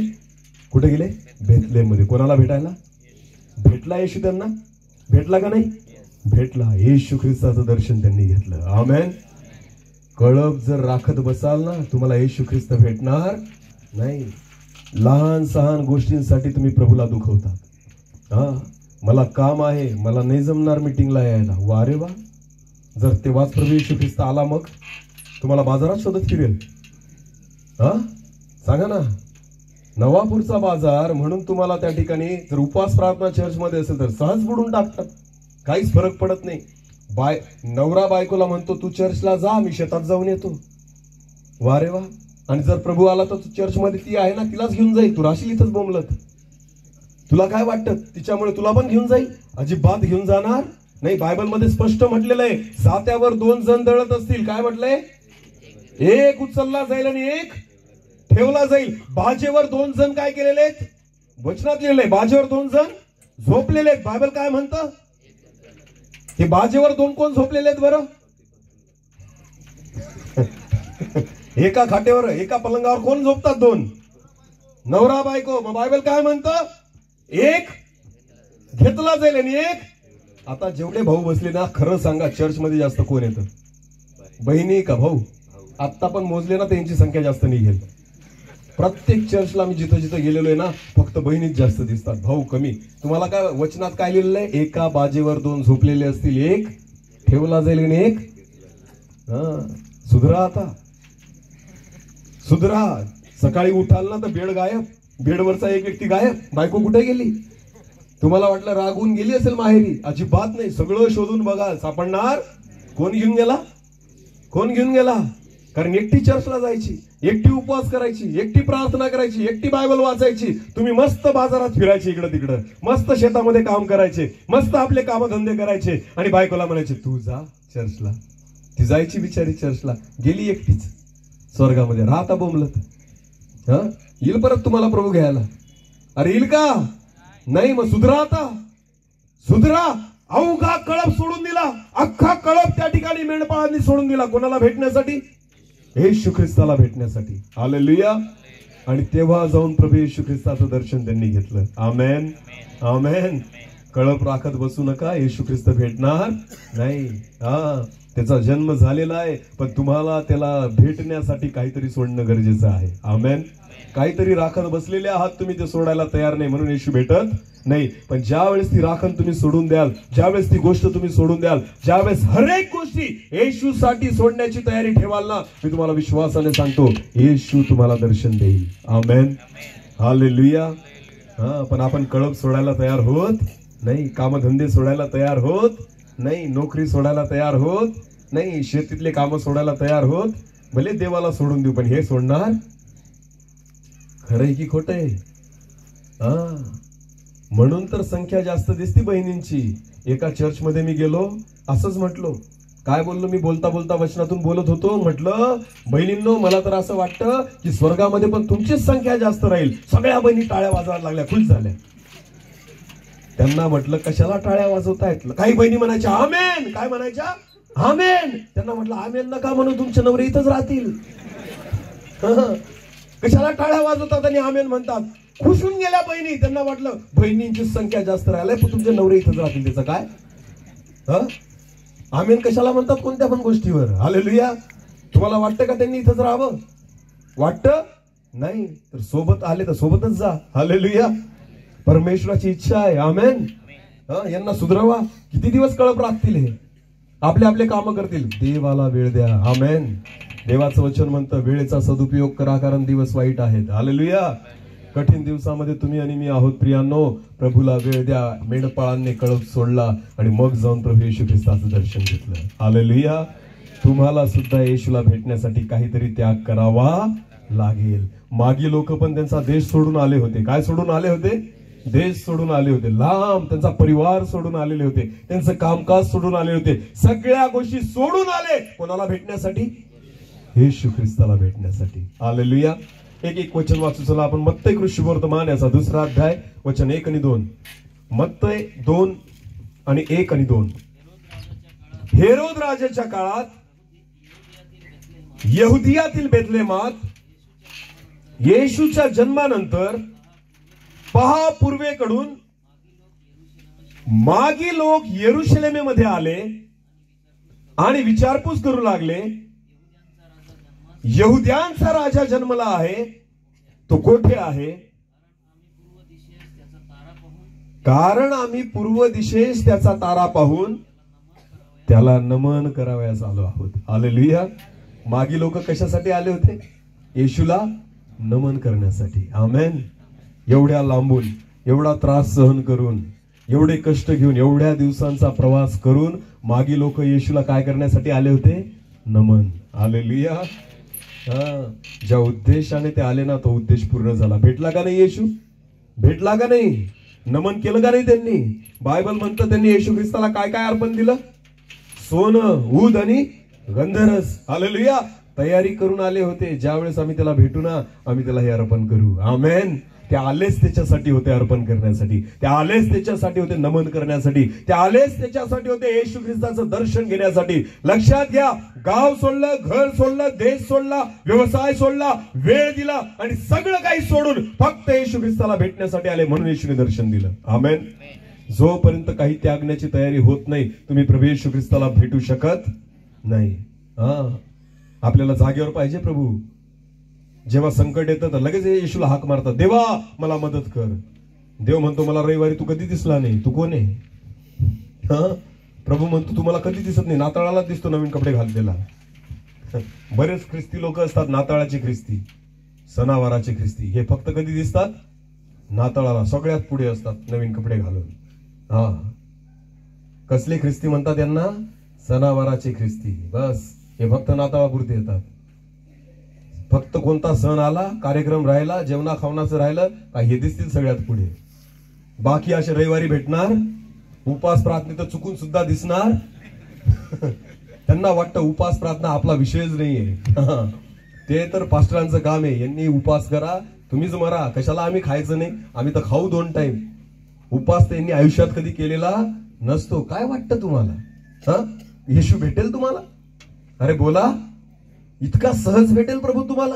Speaker 1: बेथलेहेममध्ये. कोणाला भेटायला? भेटला येशू त्यांना? भेटला का नाही? भेटला. येशू ख्रिस्ताचं दर्शन त्यांनी घेतलं. आमेन. कळप जर राखत बसाल ना, तुम्हाला येशू ख्रिस्त भेटणार नाही. लहान सहान गोष्टींसाठी तुम्ही प्रभूला दुखवता. मला काम आहे, मला नाही जमणार मीटिंगला यायला. वा रे वा. जर तेव्हाच प्रभू येशू ख्रिस्त आला मग तुम्हाला बाजारात शोधत फिरेल? सांगा ना. नवापूरचा बाजार म्हणून तुम्हाला त्या ठिकाणी जर उपवास प्रार्थना चर्चमध्ये असेल तर सहज बुडून टाकतात. काहीच फरक पडत नाही. नवरा बायकोला म्हणतो तू चर्चला जा, मी शेतात जाऊन येतो. वा रे वा. आणि जर प्रभू आला तर चर्चमध्ये ती आहे ना, तिलाच घेऊन जाईल. तू राशील इथंच बोंबलत. तुला काय वाटतं तिच्यामुळे तुला पण घेऊन जाईल? अजिबात घेऊन जाणार नाही. बायबलमध्ये स्पष्ट म्हटलेलं आहे, जात्यावर 2 जण दळत असतील. काय म्हटलंय? एक उचलला जाईल आणि एक ठेवला जाईल. बाजेवर 2 जण काय केलेले आहेत? वचनात लिहिलंय बाजेवर 2 जण झोपलेले आहेत. बायबल काय म्हणतं? हे बाजेवर 2 कोण झोपलेले आहेत बरं? एका खाटेवर, एका पलंगावर कोण झोपतात? 2 नवरा बायको. मग बायबल काय म्हणतं? एक घेतला जाईल आणि एक. आता जेवढे भाऊ बसले ना, खरं सांगा चर्चमध्ये जास्त कोण येतं? बहिणी का भाऊ? आता पण मोजले ना त्यांची संख्या जास्त निघेल. प्रत्येक चर्चला मी जिथं जिथं गेलेलो आहे ना, फक्त बहिणीच जास्त दिसतात, भाऊ कमी. तुम्हाला काय वचनात काय लिहिलेलं आहे? एका बाजेवर दोन झोपलेले असतील, एक ठेवला जाईल आणि एक. सुधरा, आता सुधरा. सकाळी उठाल ना तर बेड गायब, बेडवरचा एक व्यक्ती गायब. बायको कुठे गेली? तुम्हाला वाटलं रागून गेली असेल माहेरी, अजिबात नाही. सगळं शोधून बघा, सापडणार. कोण घेऊन गेला? कोण घेऊन गेला? कारण एकटी चर्चला जायची, एकटी उपवास करायची, एकटी प्रार्थना करायची, एकटी बायबल वाचायची. तुम्ही मस्त बाजारात फिरायचे इकडं तिकडं, मस्त शेतामध्ये काम करायचे, मस्त आपले कामधंदे करायचे, आणि बायकोला म्हणायचे तू जा चर्चला. ती जायची बिचारी चर्चला, गेली एकटीच स्वर्गामध्ये, राहता बोंबलत. येईल परत तुम्हाला प्रभू घ्यायला. अरे येईल का? नाही. मग सुधरा, आता सुधरा. अवघा कळप सोडून दिला, अख्खा कळप त्या ठिकाणी मेंढपाळांनी सोडून दिला. कोणाला भेटण्यासाठी? येशू ख्रिस्ताला भेटण्यासाठी. हालेलुया. आणि तेव्हा जाऊन प्रभू येशू ख्रिस्ताचं दर्शन त्यांनी घेतलं. आमेन, आमेन. कळप राखत बसू नका, येशू ख्रिस्त भेटणार नाही. त्याचा जन्म झालेला आहे, पण तुम्हाला त्याला भेटण्यासाठी काहीतरी सोडणं गरजेचं आहे. आमेन. काहीतरी राखत बसलेले आहात तुम्ही, ते सोडायला तयार नाही, म्हणून येशू भेटत नाही. पण ज्या वेळेस ती राखण तुम्ही सोडून द्याल, ज्यावेळेस ती गोष्ट तुम्ही सोडून द्याल, ज्यावेळेस हरेक गोष्टी येशूसाठी सोडण्याची तयारी ठेवाल ना, मी तुम्हाला विश्वासाने सांगतो येशू तुम्हाला दर्शन देईल. आमेन, हालेलुया. पण आपण कळप सोडायला तयार होत नाही, कामधंदे सोडायला तयार होत नाही, नोकरी सोडायला तयार होत नाही, शेतीतले कामं सोडायला तयार होत. भले देवाला सोडून देऊ, पण हे सोडणार खरंय की खोट आहे? म्हणून तर संख्या जास्त दिसती बहिणींची. एका चर्चमध्ये मी गेलो, असंच म्हटलो. काय बोललो मी? बोलता बोलता वचनातून बोलत होतो. म्हटलं बहिणींनो, मला तर असं वाटतं की स्वर्गामध्ये पण तुमचीच संख्या जास्त राहील. सगळ्या बहिणी टाळ्या वाजवायला लागल्या, खुश झाल्या. त्यांना म्हटलं कशाला टाळ्या वाजवतायत? काही बहिणी म्हणायच्या आमेन. काय म्हणायच्या? आमेन. त्यांना म्हटलं आमेन नका म्हणून, तुमचे नवरे इथंच राहतील. कशाला टाळ्या वाजवतात आणि आमेन म्हणतात? खुशून गेल्या बहिणी. त्यांना वाटलं बहिणींची संख्या जास्त राहिलाय, पण तुमचे नवरे इथंच राहतील, त्याचं काय? आमेन कशाला म्हणतात कोणत्या पण गोष्टीवर? हालेलुया. तुम्हाला वाटतं का त्यांनी इथंच राहावं? वाटतं नाही. तर सोबत आले तर सोबतच जा. हालेलुया. परमेश्वराची इच्छा आहे. आमेन. यांना सुधरवा. किती दिवस कळप राखतील हे? आपले आपले काम करतील. देवाला वेळ द्या. आमेन. देवाचं वचन म्हणतं वेळेचा सदुपयोग करा, कारण दिवस वाईट आहेत. हालेलुया. कठीण दिवसामध्ये तुम्ही आणि मी आहोत प्रियांनो. प्रभूला वेळ द्या. मेंढपाळांनी कळप सोडला आणि मग जाऊन प्रभू येशू ख्रिस्ताचं दर्शन घेतलं. हालेलुया. तुम्हाला सुद्धा येशूला भेटण्यासाठी काहीतरी त्याग करावा लागेल. मागी लोक पण त्यांचा देश सोडून आले होते. काय सोडून आले होते? देश सोडून आले होते. लांब त्यांचा परिवार सोडून आलेले होते, त्यांचं कामकाज सोडून आले होते, सगळ्या गोष्टी सोडून आले. कोणाला भेटण्यासाठी? येशू ख्रिस्ताला भेटण्यासाठी. हालेलुया. एक वचन वाचू चला आपण. मत्तई कृष्णवर्तमान याचा 2रा अध्याय वचन 1 आणि 2. मत्तई 2 आणि 1 आणि 2. हेरोद राजाच्या काळात यहुदियातील बेथलेमात येशूच्या जन्मानंतर पहा, पूर्वेकडून मागी लोक यरुशलेमेमध्ये आले आणि विचारपूस करू लागले, यहुद्यांचा राजा जन्मला आहे, तो कोठे आहे? कारण आम्ही पूर्व दिशेस त्याचा तारा पाहून त्याला नमन करावयास आलो आहोत. हालेलुया. मागी लोक कशासाठी आले होते? येशूला नमन करण्यासाठी. आमेन. एवढ्या लांबून, एवढा त्रास सहन करून, एवढे कष्ट घेऊन, एवढ्या दिवसांचा प्रवास करून मागी लोक येशूला काय करण्यासाठी आले होते? नमन. हालेलुया. ज्या उद्देशाने ते आले ना, तो उद्देश पूर्ण झाला. भेटला का नाही येशू? भेटला का नाही? नमन केलं का नाही त्यांनी? बायबल म्हणतं त्यांनी येशू ख्रिस्ताला काय काय अर्पण दिलं? सोनं, ऊद आणि गंधरस. हालेलुया. तयारी करून आले होते. ज्यावेळेस आम्ही त्याला भेटू ना, आम्ही त्याला हे अर्पण करू. आमेन. ते आलेच त्याच्यासाठी होते, अर्पण करण्यासाठी. ते आलेच त्याच्यासाठी होते, नमन करण्यासाठी. ते आलेच त्याच्यासाठी होते, येशू ख्रिस्ताचं दर्शन घेण्यासाठी. लक्षात घ्या, गाव सोडलं, घर सोडलं, देश सोडला, व्यवसाय सोडला, वेळ दिला आणि सगळं काही सोडून फक्त येशू ख्रिस्ताला भेटण्यासाठी आले, म्हणून येशूने दर्शन दिलं. आमेन. जोपर्यंत काही त्यागण्याची तयारी होत नाही, तुम्ही प्रभू येशू ख्रिस्ताला भेटू शकत नाही. आपल्याला जागेवर पाहिजे प्रभू. जेव्हा संकट येतं तर लगेच येशूला हाक मारतात, देवा मला मदत कर. देव म्हणतो, मला रविवारी तू कधी दिसला नाही, तू कोण आहे? प्रभू म्हणतो, तू मला कधी दिसत नाही, नाताळाला दिसतो नवीन कपडे घातलेला. बरेच ख्रिस्ती लोक असतात, नाताळाचे ख्रिस्ती, सणावाराचे ख्रिस्ती, हे फक्त कधी दिसतात? नाताळाला. सगळ्यात पुढे असतात नवीन कपडे घालून. कसले ख्रिस्ती म्हणतात यांना? सणावाराचे ख्रिस्ती. बस हे फक्त नाताळापुरते येतात. फक्त कोणता सण आला, कार्यक्रम राहिला, जेवणा खावणाचं राहिलं का हे दिसतील सगळ्यात पुढे. बाकी असे रविवारी भेटणार, उपास प्रार्थनेत चुकून सुद्धा दिसणार. त्यांना वाटतं उपास प्रार्थना आपला विषयच नाहीये. ते तर पास्टरांचं काम आहे, यांनी उपास करा, तुम्हीच मरा, कशाला आम्ही खायचं नाही, आम्ही तर खाऊ 2 टाइम. उपास त्यांनी आयुष्यात कधी केलेला नसतो. काय वाटतं तुम्हाला? येशू भेटेल तुम्हाला? अरे बोला, इतका सहज भेटेल प्रभू तुम्हाला?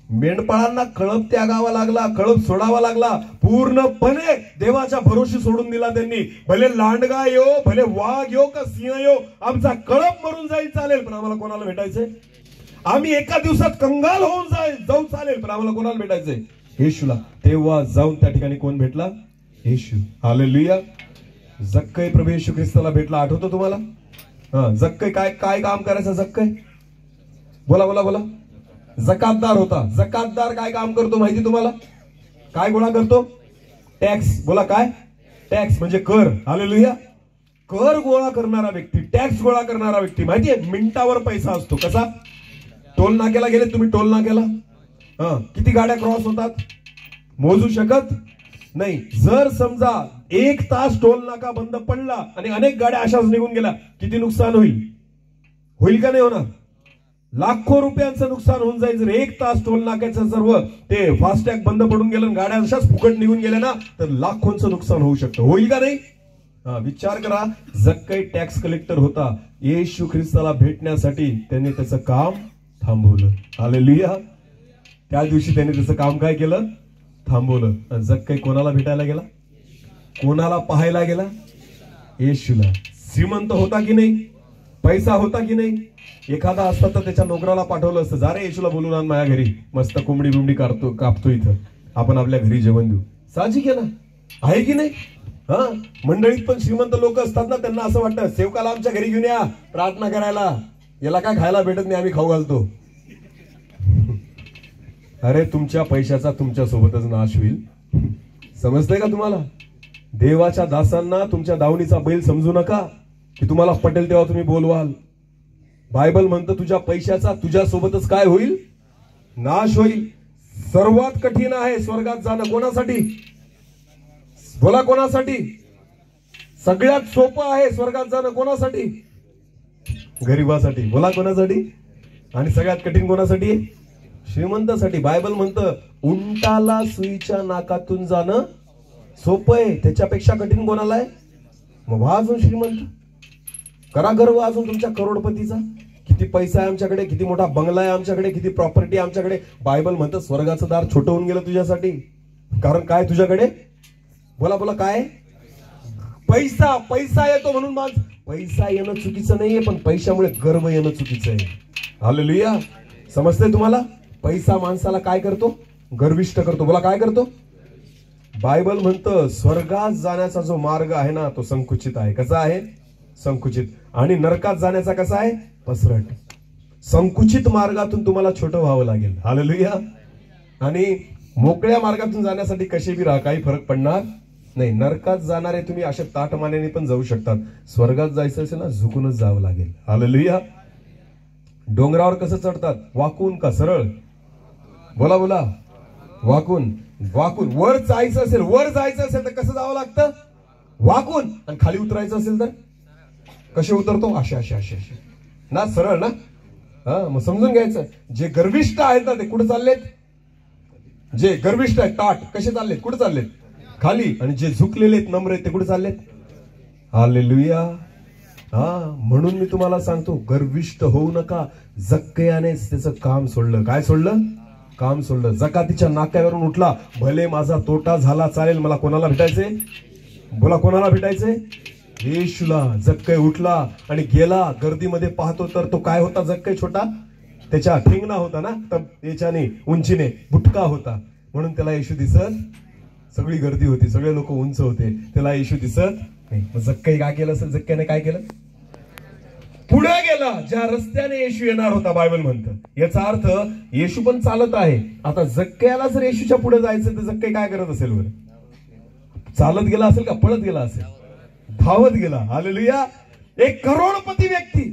Speaker 1: मेंढपाळांना कळप त्यागावा लागला, कळप सोडावा लागला, पूर्णपणे देवाच्या भरोशी सोडून दिला त्यांनी. भले लांडगा येऊ, भले वाघ येऊ का सिंह येऊ, आमचा कळप मरून जाईल चालेल, पण आम्हाला कोणाला भेटायचंय? आम्ही एका दिवसात कंगाल होऊन जाऊ चालेल, पण आम्हाला कोणाला भेटायचंय? येशूला. तेव्हा जाऊन त्या ठिकाणी कोण भेटला? येशू. हालेलुया. जक्कई प्रभू येशू ख्रिस्ताला भेटला. आठवतो तुम्हाला? जक्कई काय काम करायचं? जक्कई बोला बोला बोला. जकातदार होता. जकातदार काय काम करतो माहिती तुम्हाला? काय गोळा करतो? टॅक्स. बोला काय? टॅक्स म्हणजे कर. हालेलुया. कर गोळा करणारा व्यक्ती, टॅक्स गोळा करणारा व्यक्ती. माहितीये मिनिटावर पैसा असतो. कसा? टोल नाक्याला गेले तुम्ही, टोल नाक्याला किती गाड्या क्रॉस होतात? मोजू शकत नाही. जर समजा 1 तास टोल नाका बंद पडला आणि अनेक गाड्या अशाच निघून गेल्या, किती नुकसान होईल? होईल का नाही होणार? लाखो रुपयांचं नुकसान होऊन जाईल. जर 1 तास टोल नाक्याचं सर्व ते फास्टॅग बंद पडून गेलं, गाड्या अशाच फुकट निघून गेल्या ना, तर लाखोंचं नुकसान होऊ शकतं. होईल का नाही? विचार करा. जक्कई टॅक्स कलेक्टर होता. येशू ख्रिस्ताला भेटण्यासाठी त्याने त्याचं काम थांबवलं. हालेलुया. त्या दिवशी त्याने त्याचं काम काय केलं? थांबवलं. जक्कई कोणाला भेटायला गेला? कोणाला पाहायला गेला? येशूला. श्रीमंत होता की नाही? पैसा होता की नाही? एखादा असता तर त्याच्या नोकराला पाठवलं असतं, जा रे येशूला बोलून आण माझ्या घरी, मस्त कोंबडी बिंबडी कापतो इथं, आपण आपल्या घरी जेवण देऊ. साहजिक आहे ना? आहे की नाही? मंडळीत पण श्रीमंत लोक असतात ना, त्यांना असं वाटतं सेवकाला आमच्या घरी घेऊन या प्रार्थना करायला, याला काय खायला भेटत नाही, आम्ही खाऊ घालतो. अरे तुमच्या पैशाचा तुमच्या सोबतच नाश होईल. समजतंय का तुम्हाला? देवाच्या दासांना तुमच्या दावणीचा बैल समजू नका की तुम्हाला पटेल तेव्हा तुम्ही बोलवाल. बायबल म्हणतं तुझ्या पैशाचा तुझ्या सोबतच काय होईल? नाश होईल. सर्वात कठीण आहे स्वर्गात जाणं. कोणासाठी? बोला कोणासाठी? सगळ्यात सोपं आहे स्वर्गात जाणं. कोणासाठी? गरीबासाठी. बोला कोणासाठी? आणि सगळ्यात कठीण कोणासाठी? श्रीमंतासाठी. बायबल म्हणतं उंटाला सुईच्या नाकातून जाणं सोपं आहे, त्याच्यापेक्षा कठीण कोणाला आहे? मग व्हा अजून श्रीमंत, करा गर्व अजून तुमच्या करोडपतीचा. किती पैसा आहे आमच्याकडे, किती मोठा बंगला आहे आमच्याकडे, किती प्रॉपर्टी आहे आमच्याकडे. बायबल म्हणतं स्वर्गाचं दार छोटं होऊन गेलं तुझ्यासाठी. कारण काय तुझ्याकडे? बोला बोला काय? पैसा. पैसा येतो म्हणून माणूस. पैसा येणं चुकीचं नाहीये, पण पैशामुळे गर्व येणं चुकीचं आहे. हालेलुया. समजतंय तुम्हाला? पैसा माणसाला काय करतो? गर्विष्ठ करतो. बोला काय करतो? बायबल म्हणतं स्वर्गात जाण्याचा जो मार्ग आहे ना, तो संकुचित आहे. कसा आहे? संकुचित. आणि नरकात जाण्याचा कसा आहे? पसरट. संकुचित मार्गातून तुम्हाला छोटं व्हावं लागेल. हालेलुया. आणि मोकळ्या मार्गातून जाण्यासाठी कसे बी राहा, काही फरक पडणार नाही. नरकात जाणारे तुम्ही अशा ताटमानेने पण जाऊ शकतात. स्वर्गात जायचं असेल ना, झुकूनच जावं लागेल. हालेलुया. डोंगरावर कसं चढतात? वाकून का सरळ? बोला बोला. वाकून. वाकून. वर जायचं असेल तर कसं जावं लागतं? वाकून. आणि खाली उतरायचं असेल तर कसे उतरतो? अशा अशा अशा अशा ना, सरळ ना. मग समजून घ्यायचं. जे गर्विष्ठ आहेत ना, ते कुठे चाललेत? जे गर्विष्ठ आहेत ताट कसे चाललेत? कुठे चाललेत? खाली. आणि जे झुकलेले आहेत, नम्र आहेत, ते कुठे चाललेत? हालेलुया. म्हणून मी तुम्हाला सांगतो, गर्विष्ठ होऊ नका. जक्कयाने त्याचं काम सोडलं. काय सोडलं? काम सोडलं. जकातीच्या नाक्यावरून उठला. भले माझा तोटा झाला चालेल, मला कोणाला भेटायचंय? बोला कोणाला भेटायचंय? येशूला. जक्कई उठला आणि गेला. गर्दीमध्ये पाहतो तर तो काय होता? जक्कई छोटा. त्याच्या ठेंगणा होता ना, तर याच्याने उंचीने बुटका होता, म्हणून त्याला येशू दिसत, सगळी गर्दी होती, सगळे लोक उंच होते, त्याला येशू दिसत नाही. मग जक्कई काय केलं असेल? जक्क्याने काय केलं? पुढे गेला ज्या रस्त्याने येशू येणार होता, बायबल म्हणतं. याचा अर्थ येशू पण चालत आहे. आता जक्क्याला जर येशूच्या पुढे जायचं तर जक्कई काय करत असेल बरं? चालत गेला असेल का पळत गेला असेल? धावत गेला. हालेलुया. एक करोडपती व्यक्ती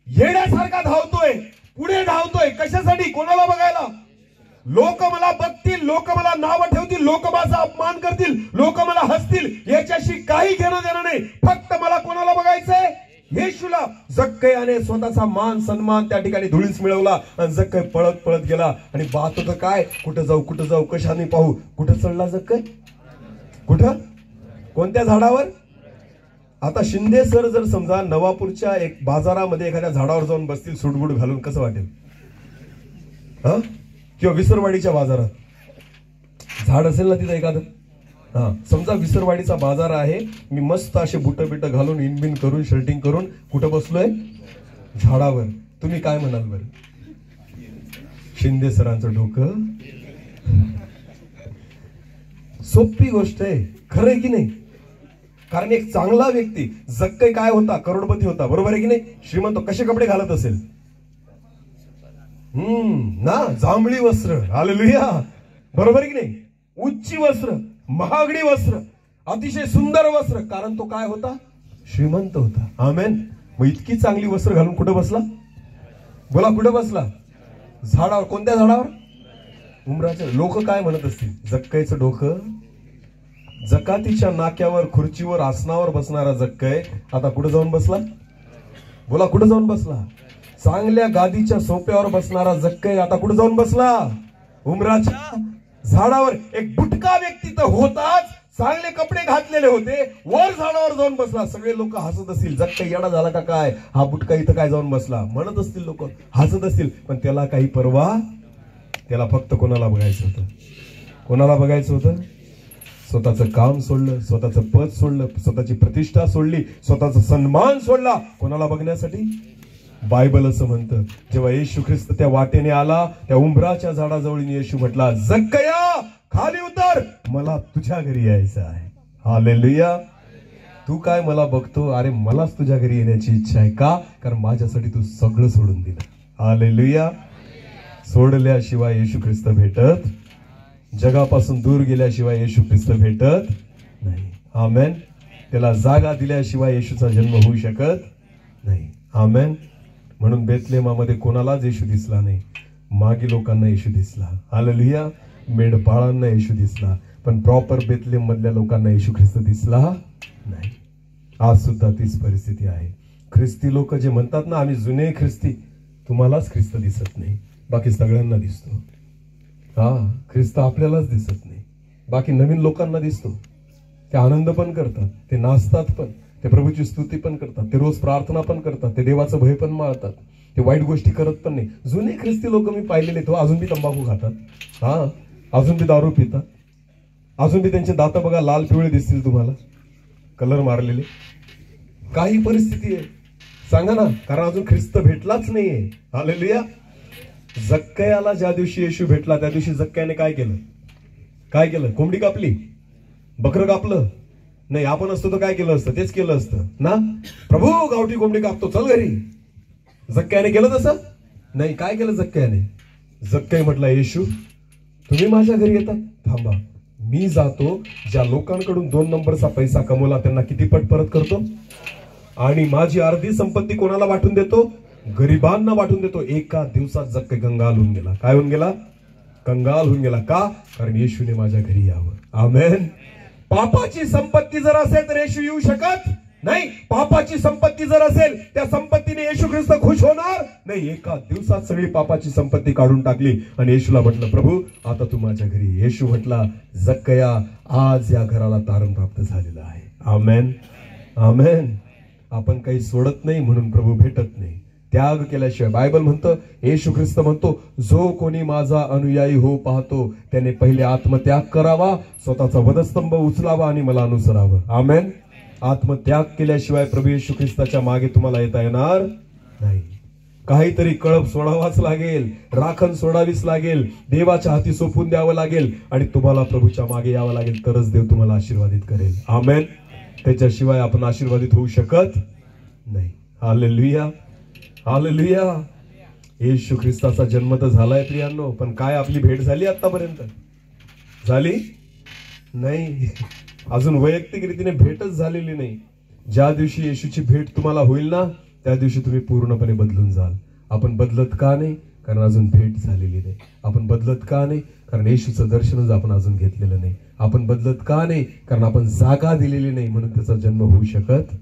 Speaker 1: येण्यासारखा धावतोय, पुढे धावतोय. कशासाठी? कोणाला बघायला? लोक मला बघतील, लोक मला नाव ठेवतील, लोक माझा अपमान करतील, लोक मला हसतील, याच्याशी काही घेणं देणं नाही. फक्त मला कोणाला बघायचंय? येशूला. जक्कईने स्वतःचा मान सन्मान त्या ठिकाणी धुळीस मिळवला आणि जक्कई पळत पळत गेला. आणि बात होतं काय? कुठं जाऊ, कुठं जाऊ, कशाने पाहू? कुठं चढला जक्कई? कुठं? कोणत्या झाडावर? आता शिंदे सर जर समजा नवापूरच्या एक बाजारामध्ये एखाद्या झाडावर जाऊन बसतील सूटबूट घालून, कसं वाटेल? किंवा विसरवाडीच्या बाजारात झाड असेल ना तिथं एखादं, समजा विसरवाडीचा बाजार आहे, मी मस्त असे बुट बिट घालून इनबिन करून शर्टिंग करून कुठं बसलोय? झाडावर. तुम्ही काय म्हणाल बरं? शिंदे सरांचं डोकं. सोपी गोष्ट आहे, खरं आहे की नाही? कारण एक चांगला व्यक्ती, जक्कई काय होता? करोडपती होता, बरोबर आहे की नाही? श्रीमंत. कसे कपडे घालत असेल ना? जांभळी वस्त्र. हालेलुया. बरोबर आहे की नाही? उच्च वस्त्र, महागडी वस्त्र, अतिशय सुंदर वस्त्र. कारण तो काय होता? श्रीमंत होता. आमेन. मग इतकी चांगली वस्त्र घालून कुठं बसला? बोला, कुठं बसला? झाडावर. कोणत्या झाडावर? उमराच्या. लोक काय म्हणत असतील? जक्कईचं डोकं. जकातीच्या नाक्यावर खुर्चीवर आसनावर बसणारा जक्कई आता कुठं जाऊन बसला? बोला, कुठं जाऊन बसला? चांगल्या गादीच्या सोप्यावर बसणारा जक्कई आता कुठं जाऊन बसला? उमराच्या झाडावर. एक बुटका व्यक्ती तर होताच, चांगले कपडे घातलेले होते, वर झाडावर जाऊन बसला. सगळे लोक हसत असतील, जक्कई येडा झाला का काय? हा बुटका इथं काय जाऊन बसला? म्हणत असतील लोक, हसत असतील. पण त्याला काही परवा? त्याला फक्त कोणाला बघायचं होतं? कोणाला बघायचं होतं? स्वतःचं काम सोडलं, स्वतःचं पद सोडलं, स्वतःची प्रतिष्ठा सोडली, स्वतःचा सन्मान सोडला. कोणाला बघण्यासाठी? बायबल असं म्हणतं, जेव्हा येशू ख्रिस्त त्या वाटेने आला, त्या उंबराच्या झाडाजवळ येशू म्हटला, जक्कया खाली उतर, मला तुझ्या घरी यायचं आहे. हालेलुया. तू काय मला बघतो? अरे मलाच तुझ्या घरी येण्याची इच्छा आहे. का? कारण माझ्यासाठी तू सगळं सोडून दिलं. हालेलुया. सोडल्याशिवाय येशू ख्रिस्त भेटत, जगापासून दूर गेल्याशिवाय येशू ख्रिस्त भेटत नाही. आमेन. त्याला जागा दिल्याशिवाय येशूचा जन्म होऊ शकत नाही. आमेन. म्हणून बेथलेहमामध्ये कोणालाच येशू दिसला नाही. मागी लोकांना येशू दिसला. हालेलुया. मेढपाळांना येशू दिसला, पण प्रॉपर बेथलेहम मधल्या लोकांना येशू ख्रिस्त दिसला नाही. आज सुद्धा तीच परिस्थिती आहे. ख्रिस्ती लोक जे म्हणतात ना, आम्ही जुने ख्रिस्ती, तुम्हालाच ख्रिस्त दिसत नाही, बाकी सगळ्यांना दिसतो. ख्रिस्त आपल्यालाच दिसत नाही, बाकी नवीन लोकांना दिसतो. ते आनंद पण करतात, ते नाचतात पण, ते प्रभूची स्तुती पण करतात, ते रोज प्रार्थना पण करतात, ते देवाचं भय पण माळतात, ते वाईट गोष्टी करत पण नाही. जुने ख्रिस्ती लोक मी पाहिलेले, तो अजून बी तंबाखू खातात, अजून बी दारू पितात, अजून बी त्यांचे दात बघा लाल पिवळे दिसतील तुम्हाला, कलर मारलेले. काही परिस्थिती आहे, सांगा ना, कारण अजून ख्रिस्त भेटलाच नाहीये. हालेलुया. जक्कयाला ज्या दिवशी येशू भेटला त्या दिवशी जक्कयाने काय केलं? काय केलं? कोंबडी कापली? बकरं कापलं? नाही. आपण असतो तर काय केलं असतं? तेच केलं असतं ना. प्रभू गावठी कोंबडी कापतो, चल घरी. जक्कयाने केलं तसं? नाही. काय केलं जक्कयाने? जक्कई म्हटला, येशू तुम्ही माझ्या घरी येतात, थांबा, मी जातो, ज्या लोकांकडून 2 नंबरचा पैसा कमवला त्यांना किती पट परत करतो, आणि माझी अर्धी संपत्ती कोणाला वाटून देतो? गरिबांना वाटून देतो. एका दिवसात जक्कई कंगाल होऊन गेला. काय होऊन गेला? कंगाल होऊन गेला. का? कारण येशूने माझ्या घरी यावं. आमेन. पापाची संपत्ती जर असेल तर येशू येऊ शकत नाही. पापाची संपत्ती जर असेल, त्या संपत्तीने येशू ख्रिस्त खुश होणार नाही. एका दिवसात सगळी पापाची संपत्ती काढून टाकली आणि येशूला म्हटलं, प्रभू आता तू माझ्या घरी. येशू म्हटला, जक्कया आज या घराला तारण प्राप्त झालेलं आहे. आमेन. आमेन. आपण काही सोडत नाही म्हणून प्रभू भेटत नाही. त्याग केल्याशिवाय, बायबल म्हणतं, येशू ख्रिस्त म्हणतो, जो कोणी माझा अनुयायी हो पाहतो त्याने पहिले आत्मत्याग करावा, स्वतःचा वधस्तंभ उचलावा आणि मला अनुसरावं. आमेन. आत्मत्याग केल्याशिवाय प्रभू येशू ख्रिस्ताच्या मागे तुम्हाला येता येणार नाही. काहीतरी कळप सोडावाच लागेल, राखण सोडावीच लागेल, देवाच्या हाती सोपून द्यावं लागेल आणि तुम्हाला प्रभूच्या मागे यावं लागेल, तरच देव तुम्हाला आशीर्वादित करेल. आमेन. त्याच्याशिवाय आपण आशीर्वादित होऊ शकत नाही. Hallelujah, hallelujah. येशू ख्रिस्ताचा जन्म तर झालाय प्रियांनो, पण काय आपली भेट झाली आतापर्यंत? झाली नाही. अजून वैयक्तिक रीतीने भेटच झालेली नाही. ज्या दिवशी येशूची भेट तुम्हाला होईल ना, त्या दिवशी तुम्ही पूर्णपणे बदलून जाल. आपण बदलत का नाही? कारण अजून भेट झालेली नाही. आपण बदलत का नाही? कारण येशूचं दर्शनच आपण अजून घेतलेलं नाही. आपण बदलत का नाही? कारण आपण जागा दिलेली नाही, म्हणून त्याचा जन्म होऊ शकत.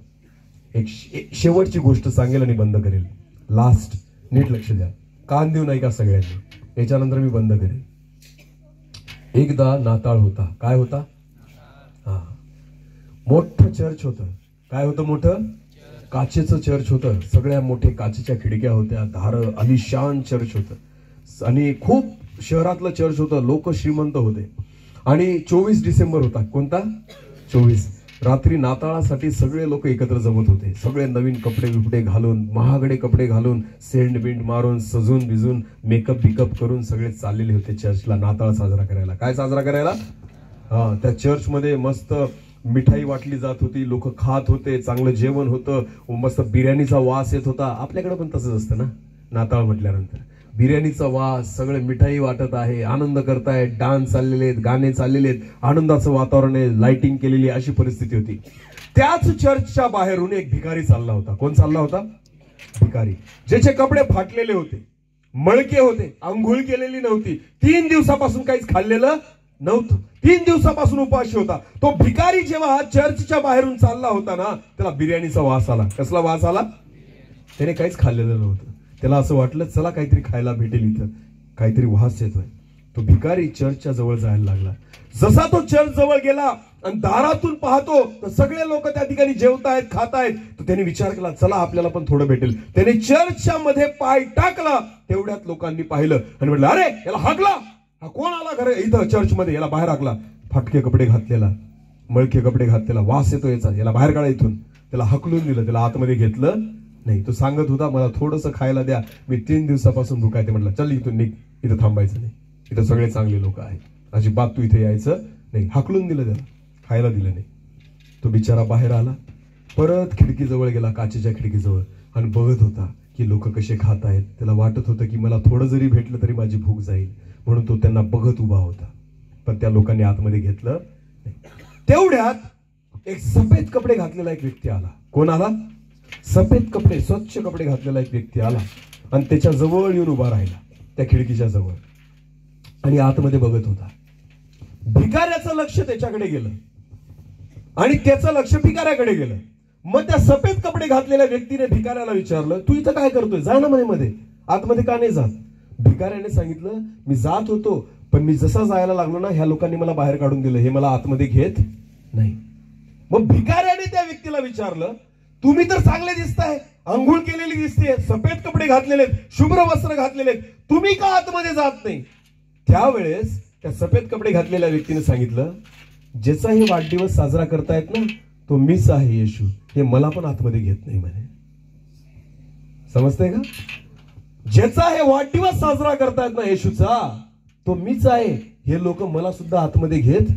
Speaker 1: एक शेवटची गोष्ट सांगेल आणि बंद करेल. लास्ट, नीट लक्ष द्या, कान देऊ नाही का सगळ्यांनी, याच्यानंतर मी बंद करेल. एकदा नाताळ होता. काय होता? हा, मोठं चर्च होतं. काय होतं? मोठं काचेचं चर्च होतं. सगळ्या मोठे काचेच्या खिडक्या होत्या, दारं, आलिशान चर्च होतं आणि खूप शहरातलं चर्च होतं. लोक श्रीमंत होते. आणि 24 डिसेंबर होता. कोणता? 24. रात्री नाताळासाठी सगळे लोक एकत्र जमत होते. सगळे नवीन कपडे बिपडे घालून, महागडे कपडे घालून, सेंट बिंड मारून, सजून बिजून, मेकअप बिकअप करून सगळे चाललेले होते चर्चला नाताळ साजरा करायला. काय साजरा करायला? हा, त्या चर्चमध्ये मस्त मिठाई वाटली जात होती, लोक खात होते, चांगलं जेवण होतं, मस्त बिर्याणीचा वास येत होता. आपल्याकडे पण तसंच असतं ना, नाताळ म्हटल्यानंतर बिर्याणीचा वास, सगळे मिठाई वाटत आहे, आनंद करतायत, डान्स चाललेले आहेत, गाणे चाललेले आहेत, आनंदाचं वातावरण आहे, लाइटिंग केलेली अशी परिस्थिती होती. त्याच चर्चच्या बाहेरून एक भिकारी चालला होता. कोण चालला होता? भिकारी, ज्याचे कपडे फाटलेले होते, मळके होते, आंघोळ केलेली नव्हती, 3 दिवसापासून काहीच खाल्लेलं नव्हतं, 3 दिवसापासून उपाशी होता. तो भिकारी जेव्हा चर्चच्या बाहेरून चालला होता ना, त्याला बिर्याणीचा वास आला. कसला वास आला? त्याने काहीच खाल्लेलं नव्हतं. त्याला असं वाटलं, चला काहीतरी खायला भेटेल, इथं काहीतरी वास येतोय. तो भिकारी चर्चच्या जवळ जायला लागला. जसा तो चर्च जवळ गेला आणि दारातून पाहतो तर सगळे लोक त्या ठिकाणी जेवतायत, खातायत. तर त्याने विचार केला, चला आपल्याला पण थोडं भेटेल. त्याने चर्चच्या मध्ये पाय टाकला. तेवढ्यात लोकांनी पाहिलं आणि म्हटलं, अरे याला हाकला, हा कोण आला घर इथं चर्च मध्ये? याला बाहेर हाकला. फाटके कपडे घातलेला, मळके कपडे घातलेला, वास येतो याचा, याला बाहेर काढा इथून. त्याला हकलून दिलं, त्याला आतमध्ये घेतलं नाही. तो सांगत होता, मला थोडंसं खायला द्या, मी 3 दिवसापासून भूक आहे. ते म्हटलं, चल इथून निघ, इथं थांबायचं नाही, इथं सगळे चांगले लोक आहेत, अजिबात तू इथे यायचं नाही. हाकलून दिलं, त्याला खायला दिलं नाही. तो बिचारा बाहेर आला, परत खिडकीजवळ गेला, काचेच्या खिडकीजवळ, आणि बघत होता की लोक कसे खात आहेत. त्याला वाटत होतं की मला थोडं जरी भेटलं तरी माझी भूक जाईल, म्हणून तो त्यांना बघत उभा होता. पण त्या लोकांनी आतमध्ये घेतलं नाही. तेवढ्यात एक सफेद कपडे घातलेला एक व्यक्ती आला. कोण आला? सफेद कपडे, स्वच्छ कपडे घातलेला एक व्यक्ती आला आणि त्याच्या जवळ येऊन उभा राहिला, त्या खिडकीच्या जवळ, आणि आतमध्ये बघत होता. भिकाऱ्याचं लक्ष त्याच्याकडे गेलं आणि त्याचं लक्ष भिकाऱ्याकडे गेलं. मग त्या सफेद कपडे घातलेल्या व्यक्तीने भिकाऱ्याला विचारलं, तू इथं काय करतोय? जा ना मध्ये, आतमध्ये का नाही जात? भिकाऱ्याने सांगितलं, मी जात होतो, पण मी जसा जायला लागलो ना, ह्या लोकांनी मला बाहेर काढून दिलं, हे मला आतमध्ये घेत नाही. मग भिकाऱ्याने त्या व्यक्तीला विचारलं, तुम्ही तर चांगले दिसताय, अंघोळ केलेली दिसते, सफेद कपडे घातलेले, शुभ्र वस्त्र घातलेले, तुम्ही का आतमध्ये जात नाही? त्यावेळेस त्या सफेद कपडे घातलेल्या व्यक्तीने सांगितलं, ज्याचा हे वाढदिवस साजरा करतायत ना, तो मीच आहे येशू, हे मला पण आतमध्ये घेत नाही म्हणे. समजतंय का? ज्याचा हे वाढदिवस साजरा करतायत ना येशूचा, तो मीच आहे, हे लोक मला सुद्धा आतमध्ये घेत.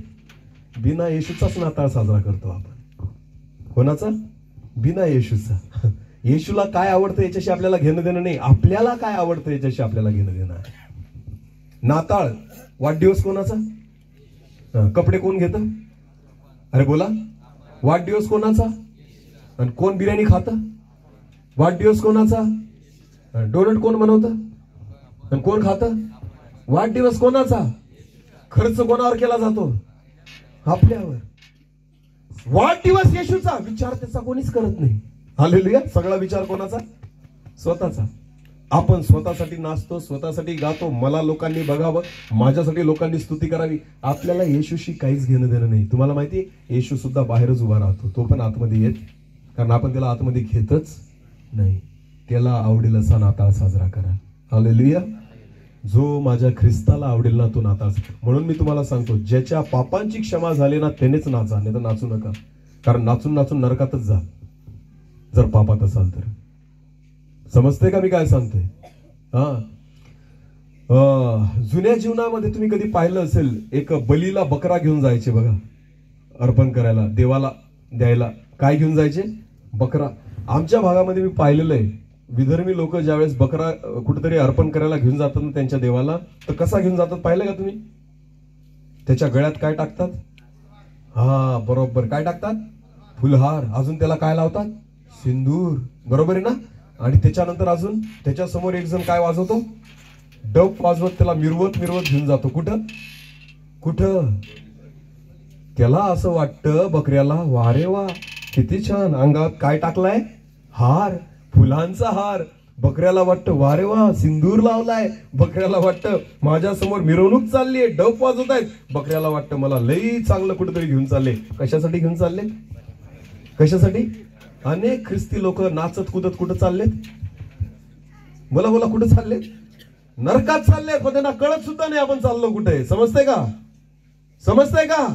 Speaker 1: बिना येशूचाच नाताळ साजरा करतो आपण. कोणाचा? बिना येशूचा. येशूला काय आवडतं याच्याशी आपल्याला घेणं देणं नाही, आपल्याला काय आवडतं याच्याशी आपल्याला घेणं देणं आहे. नाताळ, वाढदिवस कोणाचा? कपडे कोण घेतं? अरे बोला, वाढदिवस कोणाचा? आणि कोण बिर्याणी खातं? वाढदिवस कोणाचा? डोनट कोण बनवतं आणि कोण खातं? वाढदिवस कोणाचा? खर्च कोणावर केला जातो? आपल्यावर. वाढदिवस येशूचा, विचार त्याचा कोणीच करत नाही. हालेलुया. सगळा विचार कोणाचा? स्वतःचा. आपण स्वतःसाठी नाचतो, स्वतःसाठी गातो, मला लोकांनी बघावं, माझ्यासाठी लोकांनी स्तुती करावी. आपल्याला येशूशी काहीच घेणं देणं नाही. तुम्हाला माहिती, येशू सुद्धा बाहेरच उभा राहतो, तो पण आतमध्ये येत, कारण आपण त्याला आतमध्ये घेतच नाही. त्याला आवडेल असा नाताळ साजरा करा. हालेलुया. जो माझ्या ख्रिस्ताला आवडेल ना, तो नाताळ. म्हणून मी तुम्हाला सांगतो, ज्याच्या पापांची क्षमा झाली ना, त्यानेच नाचा, नाही तर नाचू नका. कारण नाचून नाचून नरकातच जा जर पापात असाल तर. समजते का मी काय सांगतोय? जुन्या जीवनामध्ये तुम्ही कधी पाहिलं असेल, एक बलीला बकरा घेऊन जायचे बघा, अर्पण करायला, देवाला द्यायला. काय घेऊन जायचे? बकरा. आमच्या भागामध्ये मी पाहिलेलं आहे, विदर्भी लोक ज्यावेळेस बकरा कुठेतरी अर्पण करायला घेऊन जातात ना त्यांच्या देवाला, तर कसा घेऊन जातात पाहिलं का तुम्ही? त्याच्या गळ्यात काय टाकतात? बरोबर, काय टाकतात? फुलहार. अजून त्याला काय लावतात? सिंदूर. बरोबर आहे ना? आणि त्याच्यानंतर अजून त्याच्या समोर एक जण काय वाजवतो? डफ वाजवत त्याला मिरवत घेऊन जातो. कुठं? त्याला असं वाटतं बकऱ्याला, वारे वा किती छान, अंगात काय टाकलाय? हार, फुलांचा हार. बकऱ्याला वाटतं वारे वा सिंदूर लावलाय. बकऱ्याला वाटतं माझ्या समोर मिरवणूक चाललीये, डफ वाजवत आहेत. बकऱ्याला वाटतं मला लई चांगलं कुठेतरी घेऊन चालले. कशासाठी घेऊन चालले? कशासाठी? अनेक ख्रिस्ती लोक नाचत कुदत कुठं चाललेत? बोला कुठं चाललेत? नरकात चालले. पण त्यांना कळत सुद्धा नाही आपण चाललो कुठे. समजतंय का?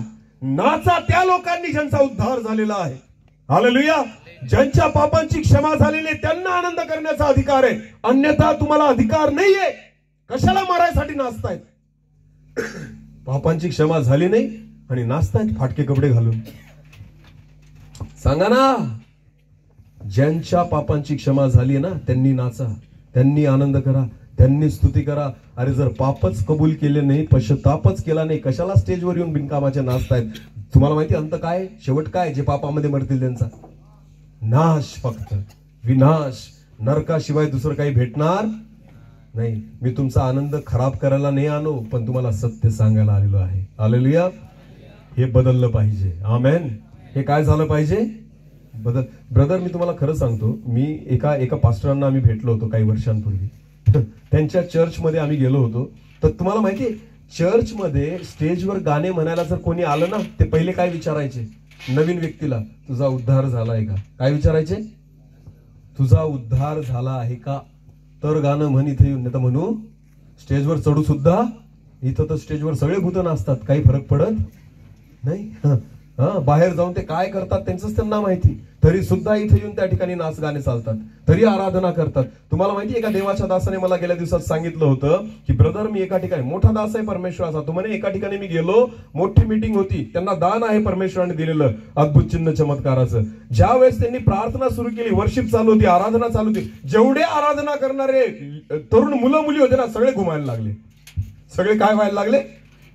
Speaker 1: नाचा त्या लोकांनी ज्यांचा उद्धार झालेला आहे. हालेलुया. ज्यांच्या पापांची क्षमा झालेली आहे त्यांना आनंद करण्याचा अधिकार आहे, अन्यथा तुम्हाला अधिकार नाहीये. कशाला मारायसाठी नाचतायत? पापांची क्षमा झाली नाही आणि नाचतायत फाटके कपडे घालून. सांगा ना, ज्यांच्या पापांची क्षमा झाली ना त्यांनी नाचा, त्यांनी आनंद करा, त्यांनी स्तुती करा. अरे जर पापच कबूल केले नाही, पश्चातापच केला नाही, कशाला स्टेजवर येऊन बिनकामाचे नाचतायत? तुम्हाला माहिती अंत काय, शेवट काय? जे पापामध्ये मरतील त्यांचा नाश, फक्त विनाश, नरकाशिवाय दुसरं काही भेटणार नाही. मी तुमचा आनंद खराब करायला नाही आलो, पण तुम्हाला सत्य सांगायला आलेलो आहे. हालेलुया. हे बदललं पाहिजे. आमेन. हे काय झालं पाहिजे? ब्रदर, मी तुम्हाला खरं सांगतो, मी एका पास्टरांना आम्ही भेटलो होतो काही वर्षांपूर्वी. त्यांच्या चर्चमध्ये आम्ही गेलो होतो. तर तुम्हाला माहितीये, चर्चमध्ये स्टेजवर गाणे म्हणायला जर कोणी आलं ना, ते पहिले काय विचारायचे नवीन व्यक्तीला? तुझा उद्धार झाला आहे का? काय विचारायचे? तुझा उद्धार झाला आहे का? तर गाणं म्हण इथे येऊन, नाही तर म्हणू स्टेजवर चढू सुद्धा. इथं तर स्टेजवर सगळे भूत नाचतात, काही फरक पडत नाही. बाहेर जाऊन ते काय करतात त्यांचंच त्यांना माहिती. तरी सुद्धा इथे येऊन त्या ठिकाणी नाच गाणे चालतात, तरी आराधना करतात. तुम्हाला माहिती एका देवाच्या दासाने मला गेल्या दिवसात सांगितलं होतं की ब्रदर, मी एका ठिकाणी, मोठा दास आहे परमेश्वराचा, तो म्हणे एका ठिकाणी मी गेलो, मोठी मीटिंग होती, त्यांना दान आहे परमेश्वराने दिलेलं अद्भुत चिन्ह चमत्काराचं. ज्या वेळेस त्यांनी प्रार्थना सुरू केली, वर्शिप चालू होती, आराधना चालू होती, जेवढे आराधना करणारे तरुण मुलं मुली होते ना, सगळे घुमायला लागले. सगळे काय व्हायला लागले?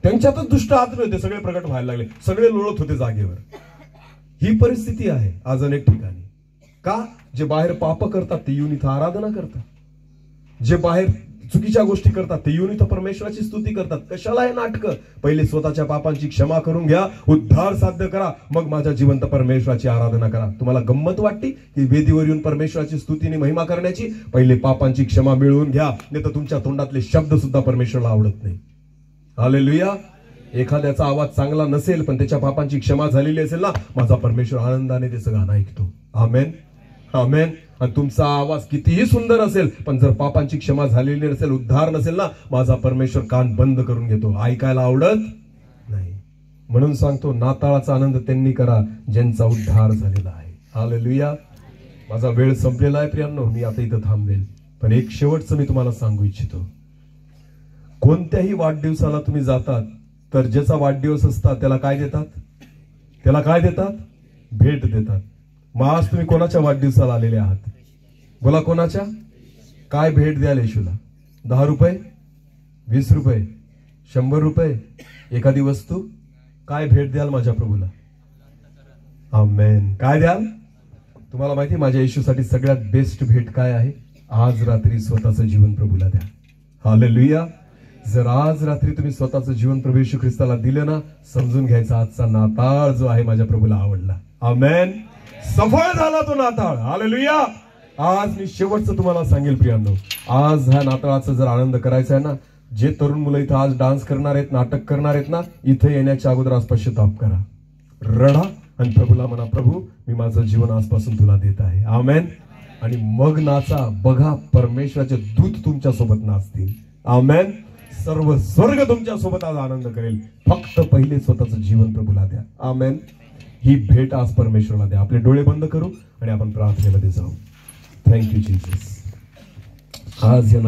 Speaker 1: त्यांच्यातच दुष्ट आत्मे होते, सगळे प्रकट व्हायला लागले, सगळे लोळत होते जागेवर. ही परिस्थिती आहे आज अनेक ठिकाणी. का? जे बाहेर पाप करतात ते येऊन इथं आराधना करतात, जे बाहेर चुकीच्या गोष्टी करतात ते येऊन इथं परमेश्वराची स्तुती करतात. कशाला हे नाटकं? पहिले स्वतःच्या पापांची क्षमा करून घ्या, उद्धार साध्य करा, मग माझ्या जिवंत परमेश्वराची आराधना करा. तुम्हाला गंमत वाटते की वेदीवर येऊन परमेश्वराची स्तुतीने महिमा करण्याची? पहिले पापांची क्षमा मिळवून घ्या, नाही तर तुमच्या तोंडातले शब्द सुद्धा परमेश्वराला आवडत नाही. हालेलुया. एखाद्याचा आवाज चांगला नसेल पण त्याच्या पापांची क्षमा झालेली असेल ना, माझा परमेश्वर आनंदाने त्याचं गाणं ऐकतो. आमेन, आमेन. आणि तुमचा आवाज कितीही सुंदर असेल पण जर पापांची क्षमा झालेली नसेल, उद्धार नसेल ना, माझा परमेश्वर कान बंद करून घेतो, ऐकायला आवडत नाही. म्हणून सांगतो, नाताळाचा आनंद त्यांनी करा ज्यांचा उद्धार झालेला आहे. हालेलुया. माझा वेळ संपलेला आहे प्रियांनो, मी आता इथं थांबेल. पण एक शेवटचं मी तुम्हाला सांगू इच्छितो. कोणत्याही वाढदिवसाला तुम्ही जातात तर ज्याचा वाढदिवस असतात त्याला काय देतात? त्याला काय देतात? भेट देतात. मग आज तुम्ही कोणाच्या वाढदिवसाला आलेले आहात? बोला, कोणाच्या? काय भेट द्याल येशूला? 10 रुपये, 20 रुपये, 100 रुपये, एखादी वस्तू? काय भेट द्याल माझ्या प्रभूला? आमेन. काय द्याल? तुम्हाला माहिती माझ्या येशूसाठी सगळ्यात बेस्ट भेट काय आहे? आज रात्री स्वतःचं जीवन प्रभूला द्या. हालेलुया. जर आज रात्री तुम्ही स्वतःचं जीवन प्रभू येशू ख्रिस्ताला दिलं ना, समजून घ्यायचा आजचा नाताळ जो आहे माझ्या प्रभूला आवडला. आमेन. सफळ झाला तो नाताळ. हालेलुया. आज मी शेवटचं तुम्हाला सांगेल प्रियांनो, आज ह्या नाताळाचा जर आनंद करायचा आहे ना, जे तरुण मुलं इथं आज डान्स करणार आहेत, नाटक करणार आहेत ना, इथे येण्याच्या अगोदर आज पश्चाताप करा, रडा आणि प्रभूला म्हणा, प्रभू मी माझं जीवन आजपासून तुला देत आहे. आमेन. आणि मग नाचा. बघा, परमेश्वराचे दूत तुमच्या सोबत नाचतील. आमेन. सर्व स्वर्ग तुमच्या सोबत आज आनंद करेल. फक्त पहिले स्वतःचं जीवन प्रभूला द्या. आमेन. ही भेट आज परमेश्वराला द्या. आपले डोळे बंद करू आणि आपण प्रार्थनेमध्ये जाऊ. Thank you Jesus. आज या